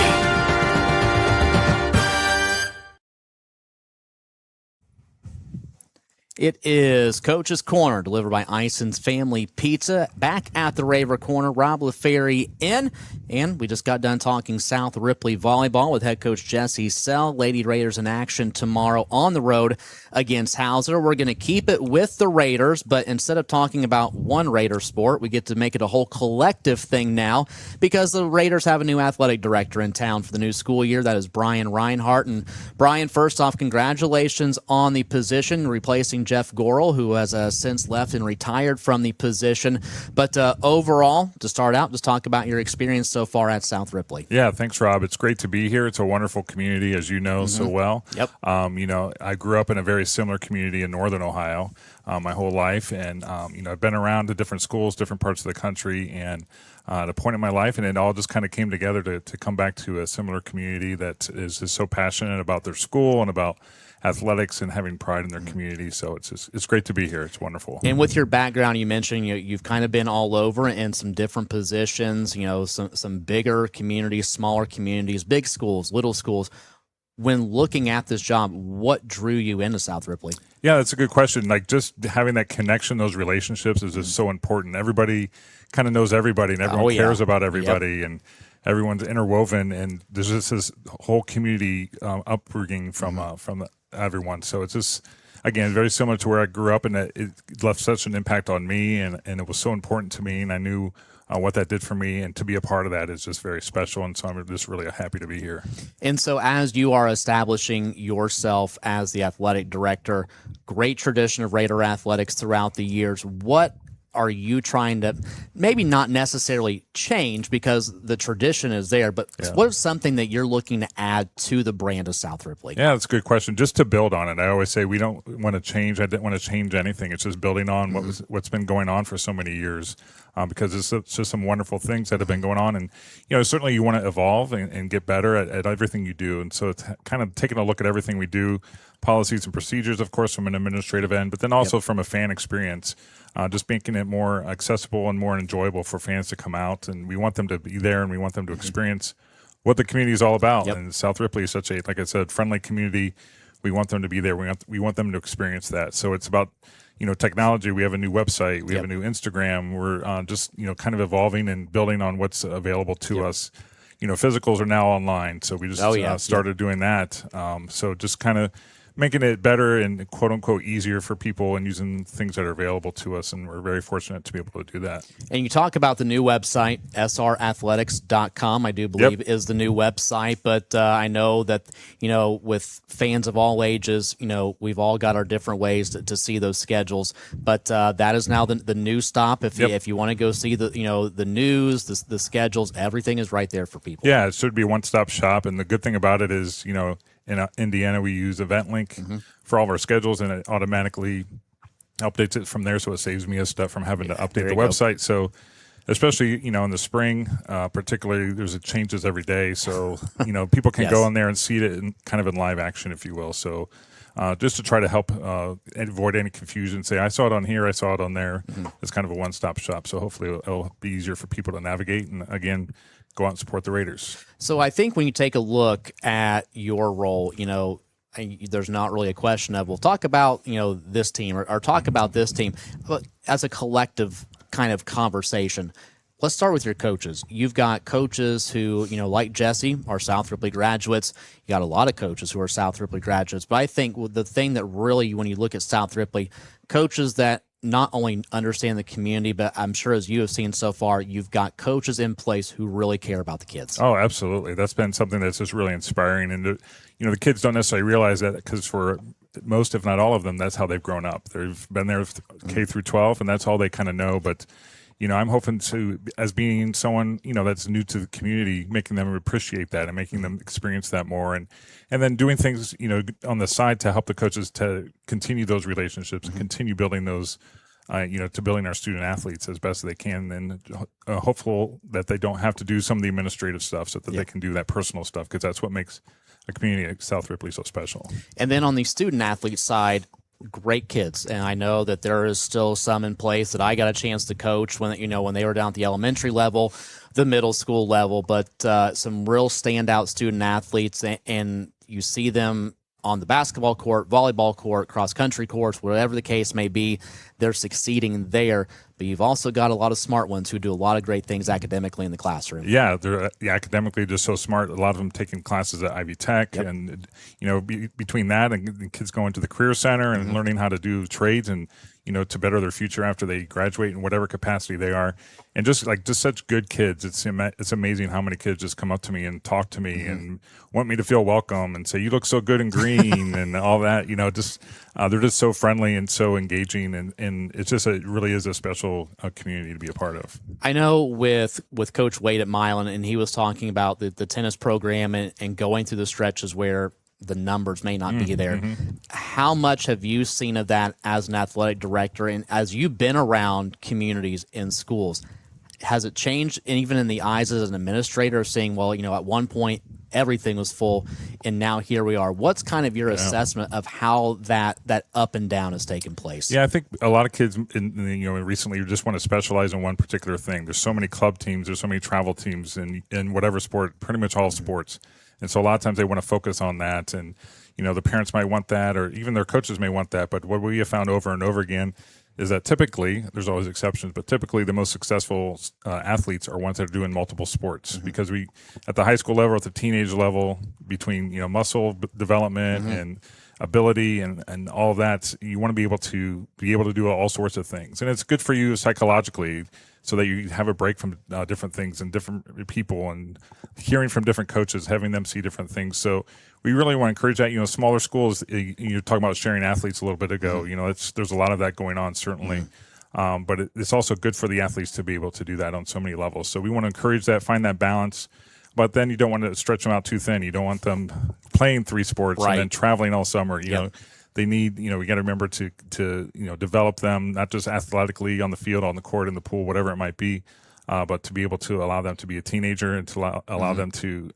It is Coach's Corner, delivered by Ison's Family Pizza. Back at the Raver Corner, Rob Lafary in, and we just got done talking South Ripley volleyball with head coach Jessi. Lady Raiders in action tomorrow on the road against Hauser. We're going to keep it with the Raiders, but instead of talking about one Raider sport, we get to make it a whole collective thing now, because the Raiders have a new athletic director in town for the new school year. That is Brian Reinhart. And Brian, first off, congratulations on the position, replacing Jeff Gorel, who has since left and retired from the position. But overall, to start out, just talk about your experience so far at South Ripley.
Yeah, thanks, Rob. It's great to be here. It's a wonderful community, as you know so well.
Yep.
I grew up in a very similar community in Northern Ohio my whole life, and I've been around to different schools, different parts of the country, and at a point in my life, and it all just kind of came together to come back to a similar community that is so passionate about their school and about athletics and having pride in their community. So it's great to be here. It's wonderful.
And with your background, you mentioned you've kind of been all over in some different positions, some bigger communities, smaller communities, big schools, little schools. When looking at this job, what drew you into South Ripley?
Yeah, that's a good question. Like, just having that connection, those relationships is just so important. Everybody kind of knows everybody, and everyone cares about everybody, and everyone's interwoven, and there's just this whole community upbringing from everyone. So it's just, again, very similar to where I grew up, and it left such an impact on me, and it was so important to me, and I knew what that did for me, and to be a part of that is just very special, and so I'm just really happy to be here.
And so as you are establishing yourself as the athletic director, great tradition of Raider athletics throughout the years, what are you trying to maybe not necessarily change, because the tradition is there, but what is something that you're looking to add to the brand of South Ripley?
Yeah, that's a good question. Just to build on it. I always say we don't want to change. I didn't want to change anything. It's just building on what's been going on for so many years, because it's just some wonderful things that have been going on. And, certainly you want to evolve and get better at everything you do. And so it's kind of taking a look at everything we do, policies and procedures, of course, from an administrative end, but then also from a fan experience. Just making it more accessible and more enjoyable for fans to come out, and we want them to be there, and we want them to experience what the community is all about. And South Ripley is such a, like I said, friendly community. We want them to be there. We want them to experience that. So it's about technology. We have a new website. We have a new Instagram. We're just kind of evolving and building on what's available to us. Physicals are now online, so we just started doing that. So just kind of making it better and quote unquote easier for people, and using things that are available to us, and we're very fortunate to be able to do that. And you talk about the new website, srathletics.com, I do believe is the new website, but I know that with fans of all ages, we've all got our different ways to see those schedules, but that is now the new stop. If you want to go see the news, the schedules, everything is right there for people. Yeah, it should be a one-stop shop, and the good thing about it is in Indiana, we use EventLink for all of our schedules, and it automatically updates it from there, so it saves me a step from having to update the website. So especially, in the spring, particularly, there's changes every day. So, people can go on there and see it kind of in live action, if you will. So just to try to help avoid any confusion, say, I saw it on here, I saw it on there. It's kind of a one-stop shop. So hopefully it'll be easier for people to navigate and, again, go out and support the Raiders.
So I think when you take a look at your role, there's not really a question of, we'll talk about, this team or talk about this team, but as a collective kind of conversation. Let's start with your coaches. You've got coaches who, like Jessi, are South Ripley graduates. You got a lot of coaches who are South Ripley graduates. But I think the thing that really, when you look at South Ripley, coaches that not only understand the community, but I'm sure as you have seen so far, you've got coaches in place who really care about the kids.
Oh, absolutely. That's been something that's just really inspiring. And, the kids don't necessarily realize that, because for most, if not all of them, that's how they've grown up. They've been there K through 12, and that's all they kind of know. But, I'm hoping to, as being someone, that's new to the community, making them appreciate that and making them experience that more. And then doing things, on the side to help the coaches to continue those relationships and continue building those, to building our student athletes as best as they can. And hopeful that they don't have to do some of the administrative stuff, so that they can do that personal stuff, because that's what makes a community like South Ripley so special.
And then on the student athlete side, great kids, and I know that there is still some in place that I got a chance to coach when they were down at the elementary level, the middle school level, but some real standout student athletes, and you see them on the basketball court, volleyball court, cross country courts, whatever the case may be, they're succeeding there. But you've also got a lot of smart ones who do a lot of great things academically in the classroom.
Yeah, they're academically just so smart. A lot of them taking classes at Ivy Tech, and between that and kids going to the Career Center and learning how to do trades and to better their future after they graduate in whatever capacity they are, and just such good kids. It's amazing how many kids just come up to me and talk to me and want me to feel welcome and say, "You look so good in green," and all that. They're just so friendly and so engaging, and it's just it really is a special community to be a part of.
I know with Coach Wade at Milan, and he was talking about the tennis program and going through the stretches where the numbers may not be there. How much have you seen of that as an athletic director, and as you've been around communities in schools? Has it changed, and even in the eyes as an administrator, seeing, well, at one point everything was full, and now here we are? What's kind of your assessment of how that up and down has taken place?
Yeah, I think a lot of kids, recently just want to specialize in one particular thing. There's so many club teams, there's so many travel teams in whatever sport, pretty much all sports. And so a lot of times they want to focus on that, and the parents might want that, or even their coaches may want that. But what we have found over and over again is that typically, there's always exceptions, but typically the most successful athletes are ones that are doing multiple sports, because we, at the high school level, at the teenage level, between muscle development and ability and all of that, you want to be able to do all sorts of things, and it's good for you psychologically, so that you have a break from different things and different people, and hearing from different coaches, having them see different things. So we really want to encourage that. Smaller schools, you're talking about sharing athletes a little bit ago. There's a lot of that going on, certainly. But it's also good for the athletes to be able to do that on so many levels. So we want to encourage that, find that balance. But then you don't want to stretch them out too thin. You don't want them playing 3 sports and then traveling all summer. You know, they need, we got to remember to develop them, not just athletically on the field, on the court, in the pool, whatever it might be, but to be able to allow them to be a teenager and to allow them to,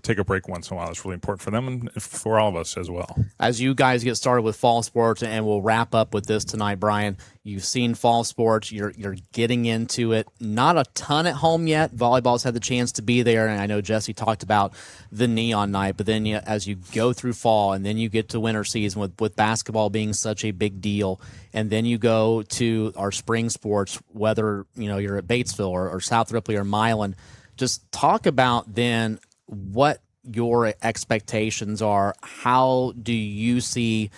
take a break once in a while. It's really important for them and for all of us as well.
As you guys get started with fall sports, and we'll wrap up with this tonight, Brian, you've seen fall sports, you're getting into it. Not a ton at home yet. Volleyball's had the chance to be there, and I know Jessi talked about the neon night, but then as you go through fall and then you get to winter season with basketball being such a big deal, and then you go to our spring sports, whether you're at Batesville or South Ripley or Milan, just talk about then what your expectations are. How do you see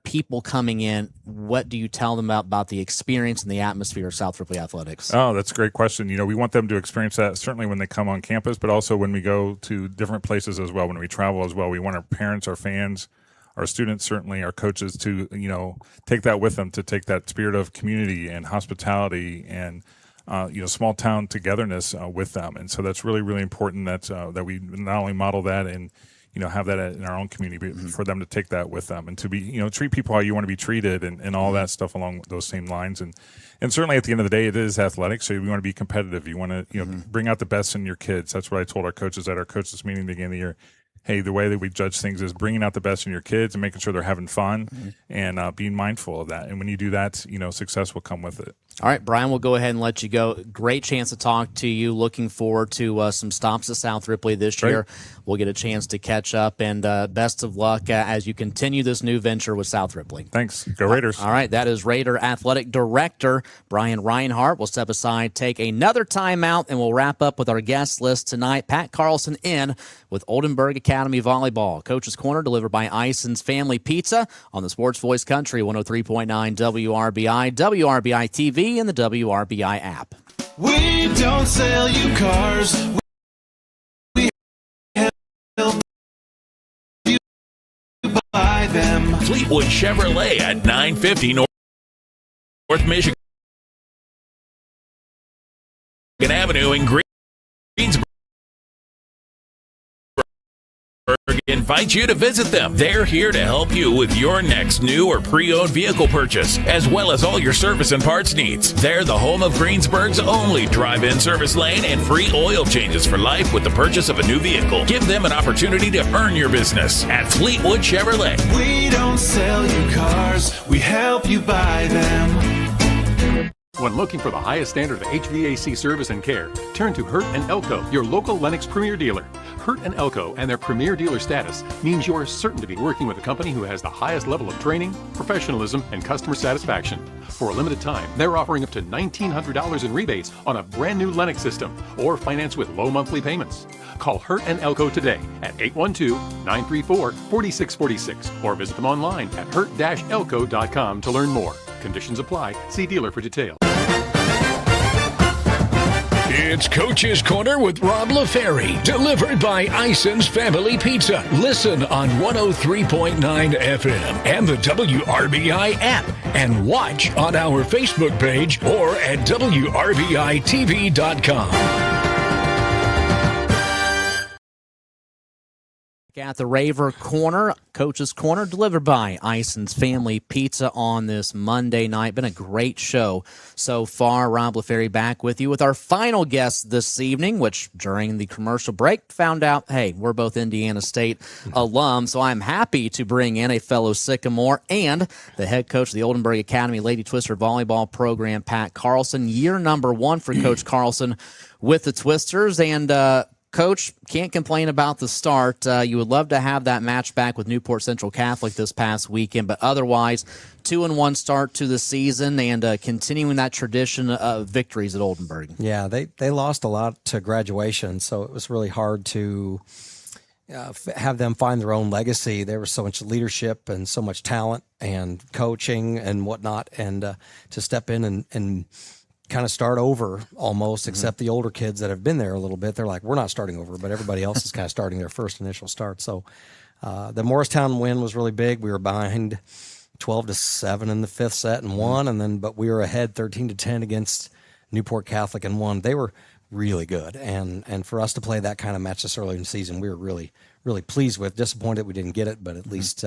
people coming in? What do you tell them about the experience and the atmosphere of South Ripley Athletics?
Oh, that's a great question. We want them to experience that certainly when they come on campus, but also when we go to different places as well, when we travel as well. We want our parents, our fans, our students, certainly our coaches to, take that with them, to take that spirit of community and hospitality and small town togetherness with them. And so that's really, really important that we not only model that in have that in our own community for them to take that with them and to be, treat people how you want to be treated and all that stuff along those same lines. And certainly at the end of the day, it is athletics. So we want to be competitive. You want to, bring out the best in your kids. That's what I told our coaches at our coaches meeting at the beginning of the year. Hey, the way that we judge things is bringing out the best in your kids and making sure they're having fun and being mindful of that. And when you do that, success will come with it.
All right, Brian, we'll go ahead and let you go. Great chance to talk to you. Looking forward to some stops at South Ripley this year. We'll get a chance to catch up, and best of luck as you continue this new venture with South Ripley.
Thanks. Go Raiders.
All right, that is Raider Athletic Director Brian Reinhart. We'll step aside, take another timeout, and we'll wrap up with our guest list tonight. Pat Carlson in with Oldenburg Academy Volleyball. Coach's Corner delivered by Ison's Family Pizza on the Sports Voice Country 103.9 WRBI, WRBI TV, and the WRBI app.
We don't sell you cars. We help you buy them.
Fleetwood Chevrolet at 950 North Michigan Avenue in Greensburg. Invite you to visit them. They're here to help you with your next new or pre-owned vehicle purchase, as well as all your service and parts needs. They're the home of Greensburg's only drive-in service lane and free oil changes for life with the purchase of a new vehicle. Give them an opportunity to earn your business at Fleetwood Chevrolet.
We don't sell you cars, we help you buy them.
When looking for the highest standard of HVAC service and care, turn to Hurt & Elko, your local Lennox Premier dealer. Hurt & Elko and their Premier dealer status means you're certain to be working with a company who has the highest level of training, professionalism, and customer satisfaction. For a limited time, they're offering up to $1,900 in rebates on a brand new Lennox system or finance with low monthly payments. Call Hurt & Elko today at 812-934-4646 or visit them online at hurt-elko.com to learn more. Conditions apply. See dealer for details.
It's Coach's Corner with Rob Lafary, delivered by Ison's Family Pizza. Listen on 103.9 FM and the WRBI app, and watch on our Facebook page or at WRBITV.com.
At the Raver Corner, Coach's Corner, delivered by Ison's Family Pizza on this Monday night. Been a great show so far. Rob Lafary back with you with our final guest this evening, which during the commercial break found out, hey, we're both Indiana State alums, so I'm happy to bring in a fellow Sycamore and the head coach of the Oldenburg Academy Lady Twister Volleyball program, Pat Carlson. Year number 1 for Coach Carlson with the Twisters, and Coach, can't complain about the start. You would love to have that match back with Newport Central Catholic this past weekend, but otherwise, 2-1 start to the season and continuing that tradition of victories at Oldenburg.
Yeah, they lost a lot to graduation, so it was really hard to have them find their own legacy. There was so much leadership and so much talent and coaching and whatnot, and to step in and kind of start over almost, except the older kids that have been there a little bit. They're like, we're not starting over, but everybody else is kind of starting their first initial start. So the Morristown win was really big. We were behind 12-7 in the 5th set and won, but we were ahead 13-10 against Newport Catholic and won. They were really good, and for us to play that kind of match this early in the season, we were really, really pleased with. Disappointed we didn't get it, but at least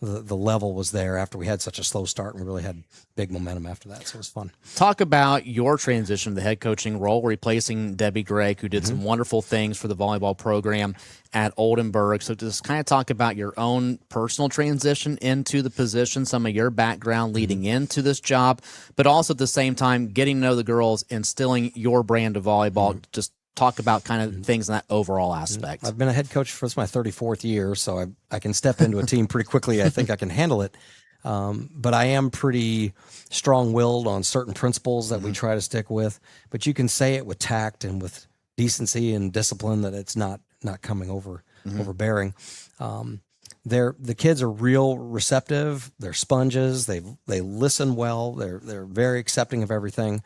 the level was there after we had such a slow start, and we really had big momentum after that, so it was fun.
Talk about your transition to the head coaching role, replacing Debbie Gregg, who did some wonderful things for the volleyball program at Oldenburg. So just kind of talk about your own personal transition into the position, some of your background leading into this job, but also at the same time getting to know the girls, instilling your brand of volleyball. Just talk about kind of things in that overall aspect.
I've been a head coach for my 34th year, so I can step into a team pretty quickly. I think I can handle it. But I am pretty strong-willed on certain principles that we try to stick with. But you can say it with tact and with decency and discipline that it's not coming overbearing. The kids are real receptive. They're sponges. They listen well. They're very accepting of everything.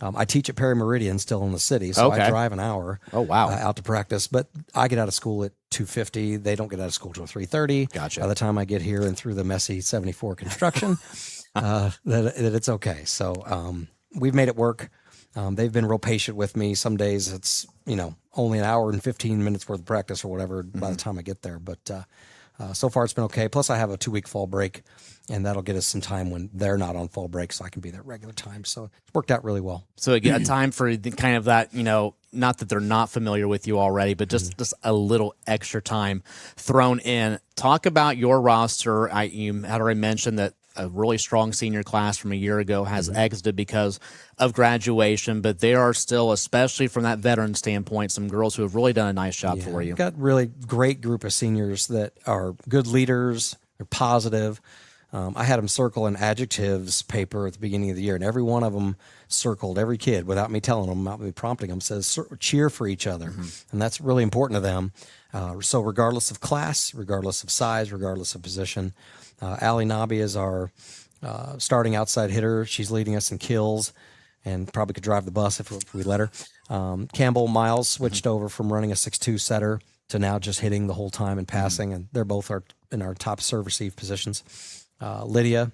I teach at Perry Meridian, still in the city, so I drive an hour out to practice. But I get out of school at 2:50. They don't get out of school till 3:30.
Gotcha.
By the time I get here and through the messy 74 construction, that it's okay. So we've made it work. They've been real patient with me. Some days it's, only an hour and 15 minutes worth of practice or whatever by the time I get there. But so far it's been okay. Plus I have a 2-week fall break, and that'll get us some time when they're not on fall break, so I can be there regular time. So it's worked out really well.
So again, a time for the kind of that, not that they're not familiar with you already, but just a little extra time thrown in. Talk about your roster. You had already mentioned that a really strong senior class from a year ago has exited because of graduation, but there are still, especially from that veteran standpoint, some girls who have really done a nice job for you.
We've got really great group of seniors that are good leaders. They're positive. I had them circle an adjectives paper at the beginning of the year, and every one of them circled, every kid, without me telling them, without me prompting them, says cheer for each other. And that's really important to them. So regardless of class, regardless of size, regardless of position, Allie Nobby is our starting outside hitter. She's leading us in kills and probably could drive the bus if we let her. Campbell Miles switched over from running a 6'2" setter to now just hitting the whole time and passing, and they're both in our top serve-receive positions. Lydia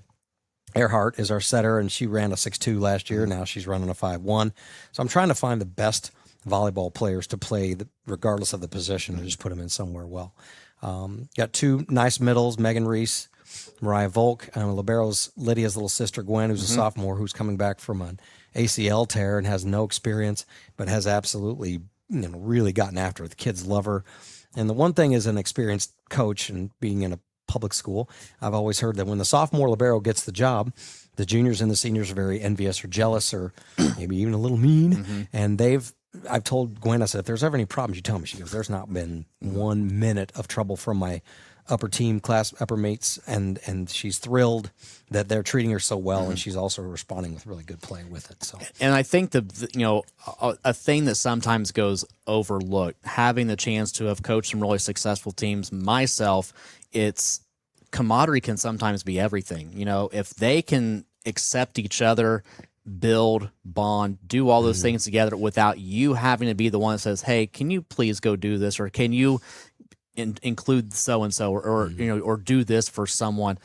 Earhart is our setter, and she ran a 6'2" last year. Now she's running a 5'1". So I'm trying to find the best volleyball players to play regardless of the position and just put them in somewhere well. Got 2 nice middles, Megan Reese, Mariah Volk, libero's Lydia's little sister Gwen, who's a sophomore, who's coming back from an ACL tear and has no experience, but has absolutely really gotten after it. The kids love her. And the one thing is, an experienced coach and being in a public school, I've always heard that when the sophomore libero gets the job, the juniors and the seniors are very envious or jealous or maybe even a little mean. And I've told Gwen, I said, if there's ever any problems, you tell me. She goes, there's not been 1 minute of trouble from my upper team class, upper mates, and she's thrilled that they're treating her so well, and she's also responding with really good play with it. So,
and I think a thing that sometimes goes overlooked, having the chance to have coached some really successful teams myself, it's camaraderie can sometimes be everything. If they can accept each other, build, bond, do all those things together without you having to be the one that says, hey, can you please go do this, or can you include so-and-so or do this for someone.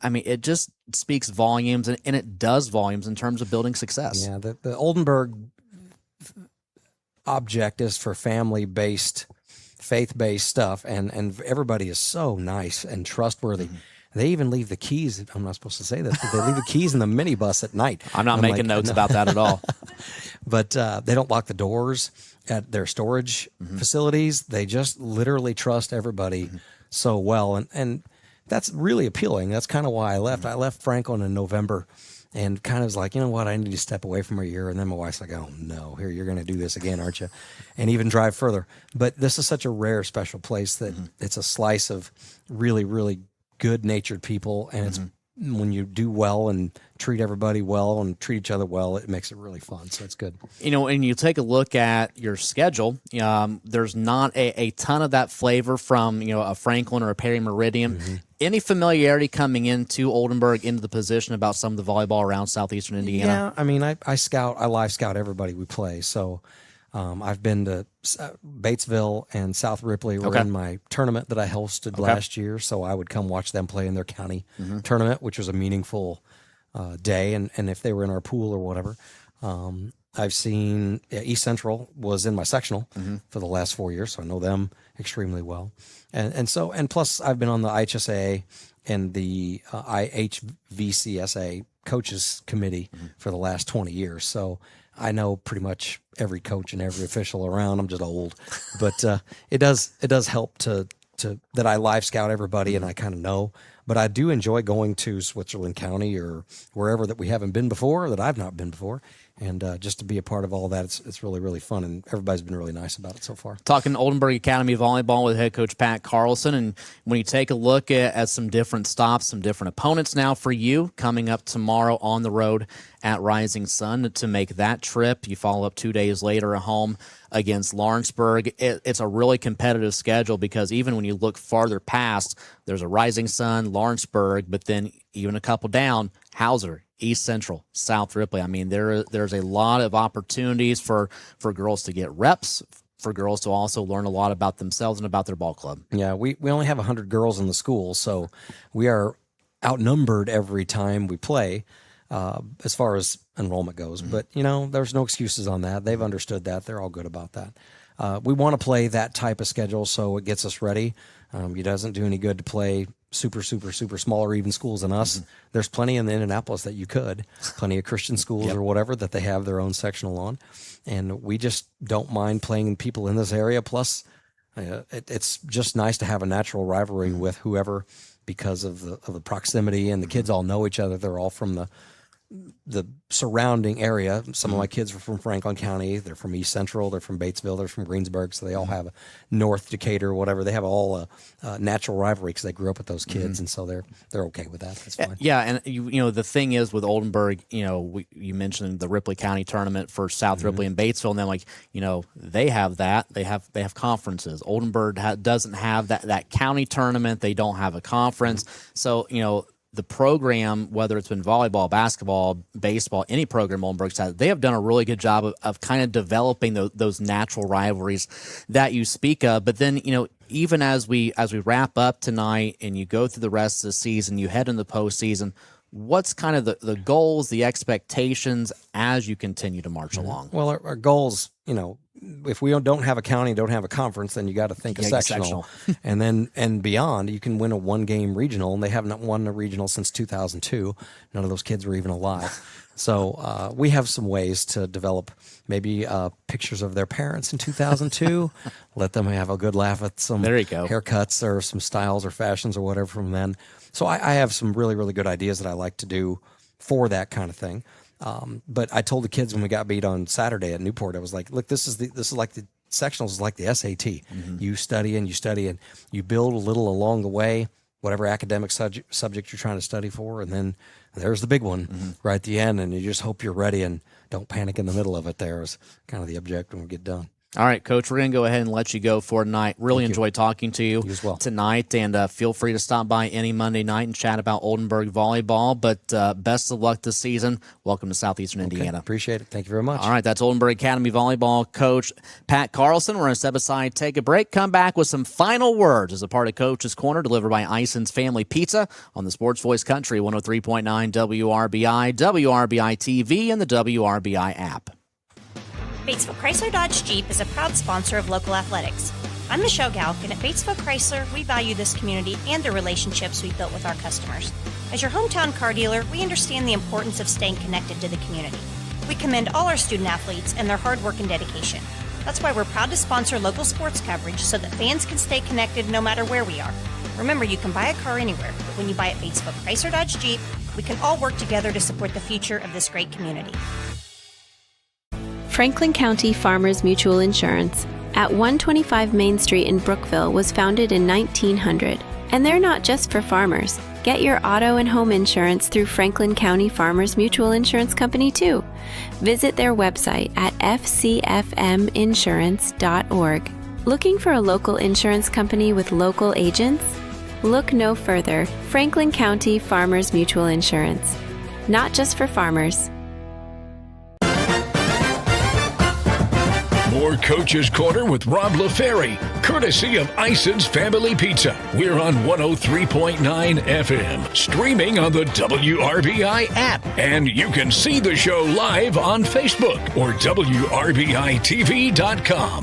I mean, it just speaks volumes, and it does volumes in terms of building success.
Yeah, the Oldenburg object is for family-based, faith-based stuff, and everybody is so nice and trustworthy. They even leave the keys. I'm not supposed to say this, but they leave the keys in the minibus at night.
I'm not making notes about that at all.
But they don't lock the doors at their storage facilities. They just literally trust everybody so well. And that's really appealing. That's kind of why I left. I left Franklin in November and kind of was like, you know what, I need to step away from her a year. And then my wife's like, oh, no, here, you're going to do this again, aren't you? And even drive further. But this is such a rare, special place that it's a slice of really, really good-natured people. And it's when you do well and treat everybody well and treat each other well, it makes it really fun. So it's good.
And you take a look at your schedule, there's not a ton of that flavor from, a Franklin or a Perry Meridian. Any familiarity coming into Oldenburg, into the position about some of the volleyball around southeastern Indiana?
Yeah, I mean, I live scout everybody we play. So I've been to Batesville and South Ripley were in my tournament that I hosted last year. So I would come watch them play in their county tournament, which was a meaningful day. And if they were in our pool or whatever, I've seen East Central was in my sectional for the last 4 years. So I know them extremely well. And plus I've been on the IHSA and the IHVCSA coaches committee for the last 20 years. So I know pretty much every coach and every official around. I'm just old, but it does help to that I live scout everybody and I kind of know. But I do enjoy going to Switzerland County or wherever that we haven't been before, that I've not been before. And just to be a part of all that, it's really, really fun. And everybody's been really nice about it so far.
Talking Oldenburg Academy Volleyball with head coach Pat Carlson. And when you take a look at some different stops, some different opponents now for you coming up tomorrow on the road at Rising Sun to make that trip. You follow up 2 days later at home against Lawrenceburg. It's a really competitive schedule because even when you look farther past, there's a Rising Sun, Lawrenceburg, but then even a couple down, Hauser, East Central, South Ripley. I mean, there's a lot of opportunities for girls to get reps, for girls to also learn a lot about themselves and about their ball club.
Yeah, we only have 100 girls in the school, so we are outnumbered every time we play. as far as enrollment goes. But, there's no excuses on that. They've understood that. They're all good about that. We want to play that type of schedule so it gets us ready. It doesn't do any good to play super small or even schools than us. There's plenty in Indianapolis that you could, plenty of Christian schools or whatever that they have their own sectional on. And we just don't mind playing people in this area. Plus, it's just nice to have a natural rivalry with whoever because of the proximity, and the kids all know each other. They're all from the surrounding area. Some of my kids are from Franklin County. They're from East Central. They're from Batesville. They're from Greensburg. So they all have a North Decatur, whatever. They have all a natural rivalry because they grew up with those kids, and so they're okay with that. That's fine.
Yeah, and the thing is with Oldenburg, you mentioned the Ripley County tournament for South Ripley and Batesville, and then they have that. They have conferences. Oldenburg doesn't have that county tournament. They don't have a conference. So the program, whether it's been volleyball, basketball, baseball, any program Oldenburg's had, they have done a really good job of kind of developing those natural rivalries that you speak of. But then, even as we wrap up tonight and you go through the rest of the season, you head into the postseason, what's kind of the goals, the expectations as you continue to march along?
Well, our goals, if we don't have a county, don't have a conference, then you got to think a sectional. and beyond. You can win a 1-game regional, and they haven't won a regional since 2002. None of those kids were even alive. So we have some ways to develop maybe pictures of their parents in 2002. Let them have a good laugh at some haircuts or some styles or fashions or whatever from then. So I have some really, really good ideas that I like to do for that kind of thing. But I told the kids when we got beat on Saturday at Newport, I was like, look, this is like the sectionals is like the SAT. You study and you build a little along the way, whatever academic subject you're trying to study for. And then there's the big one right at the end. And you just hope you're ready and don't panic in the middle of it. There is kind of the objective when we get done.
All right, Coach, we're going to go ahead and let you go for tonight. Really enjoyed talking to you
as well
tonight, and feel free to stop by any Monday night and chat about Oldenburg volleyball, but best of luck this season. Welcome to Southeastern Indiana.
Appreciate it. Thank you very much.
All right, that's Oldenburg Academy volleyball coach Pat Carlson. We're going to step aside, take a break, come back with some final words as a part of Coach's Corner delivered by Ison's Family Pizza on the Sports Voice Country 103.9 WRBI, WRBI TV, and the WRBI app.
Batesville Chrysler Dodge Jeep is a proud sponsor of local athletics. I'm Michelle Galk, and at Batesville Chrysler, we value this community and the relationships we've built with our customers. As your hometown car dealer, we understand the importance of staying connected to the community. We commend all our student athletes and their hard work and dedication. That's why we're proud to sponsor local sports coverage so that fans can stay connected no matter where we are. Remember, you can buy a car anywhere, but when you buy at Batesville Chrysler Dodge Jeep, we can all work together to support the future of this great community.
Franklin County Farmers Mutual Insurance at 125 Main Street in Brookville was founded in 1900. And they're not just for farmers. Get your auto and home insurance through Franklin County Farmers Mutual Insurance Company too. Visit their website at fcfminsurance.org. Looking for a local insurance company with local agents? Look no further. Franklin County Farmers Mutual Insurance. Not just for farmers.
More Coach's Corner with Rob Lafary, courtesy of Ison's Family Pizza. We're on 103.9 FM, streaming on the WRBI app. And you can see the show live on Facebook or WRBITV.com.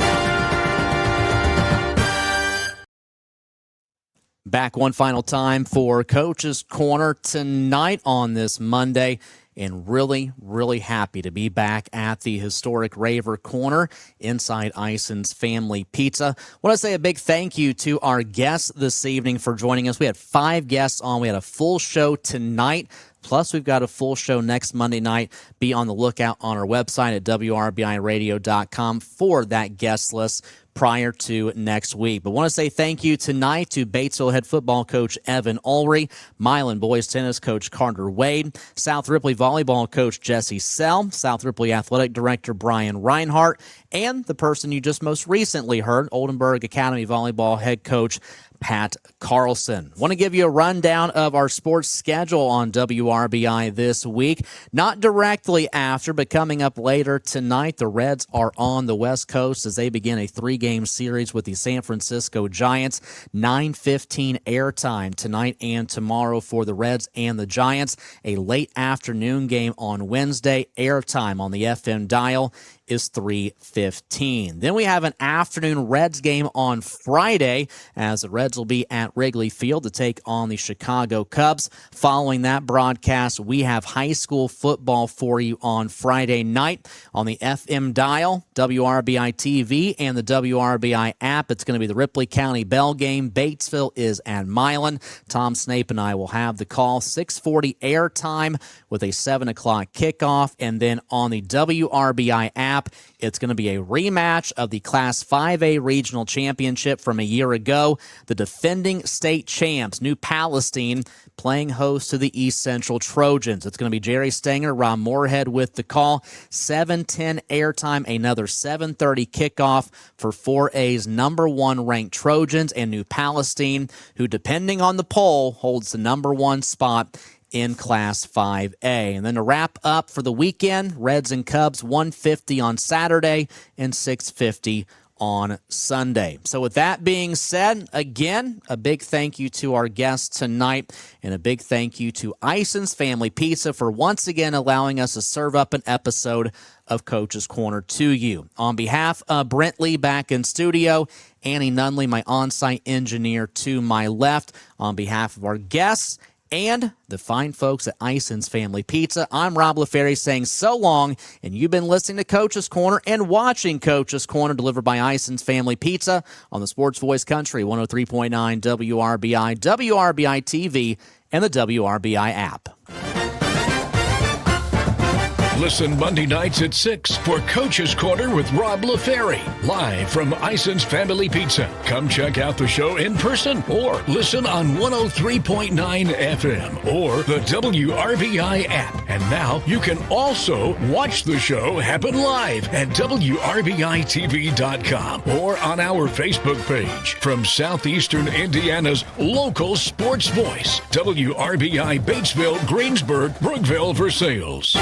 Back one final time for Coach's Corner tonight on this Monday. And really, really happy to be back at the historic Raver Corner inside Ison's Family Pizza. I want to say a big thank you to our guests this evening for joining us. We had 5 guests on. We had a full show tonight. Plus, we've got a full show next Monday night. Be on the lookout on our website at WRBIRadio.com for that guest list prior to next week. But want to say thank you tonight to Batesville head football coach Evan Ulery, Milan boys tennis coach Carter Wade, South Ripley volleyball coach Jessi Sell, South Ripley athletic director Brian Reinhart, and the person you just most recently heard, Oldenburg Academy Volleyball head coach Pat Carlson. Want to give you a rundown of our sports schedule on WRBI this week. Not directly after, but coming up later tonight, the Reds are on the West Coast as they begin a 3-game series with the San Francisco Giants. 9:15 airtime tonight and tomorrow for the Reds and the Giants. A late afternoon game on Wednesday. Airtime on the FM dial is 3:15. Then we have an afternoon Reds game on Friday as the Reds will be at Wrigley Field to take on the Chicago Cubs. Following that broadcast, we have high school football for you on Friday night on the FM dial, WRBI TV, and the WRBI app. It's going to be the Ripley County Bell game. Batesville is at Milan. Tom Snape and I will have the call. 6:40 airtime with a 7 o'clock kickoff. And then on the WRBI app, it's going to be a rematch of the Class 5A Regional Championship from a year ago. The defending state champs, New Palestine, playing host to the East Central Trojans. It's going to be Jerry Stenger, Ron Moorhead with the call. 7:10 airtime, another 7:30 kickoff for 4A's number 1 ranked Trojans and New Palestine, who, depending on the poll, holds the number 1 spot in Class 5A. And then to wrap up for the weekend, Reds and Cubs, 1:50 on Saturday and 6:50 on Sunday. So with that being said, again, a big thank you to our guests tonight and a big thank you to Ison's Family Pizza for once again allowing us to serve up an episode of Coach's Corner to you. On behalf of Brent Lee back in studio, Annie Nunley, my on-site engineer to my left, on behalf of our guests and the fine folks at Ison's Family Pizza, I'm Rob Lafary saying so long, and you've been listening to Coach's Corner and watching Coach's Corner delivered by Ison's Family Pizza on the Sports Voice Country, 103.9 WRBI, WRBI TV, and the WRBI app.
Listen Monday nights at 6 for Coach's Corner with Rob Lafary, live from Ison's Family Pizza. Come check out the show in person or listen on 103.9 FM or the WRBI app. And now you can also watch the show happen live at WRBITV.com or on our Facebook page. From Southeastern Indiana's local sports voice, WRBI Batesville, Greensburg, Brookville, Versailles.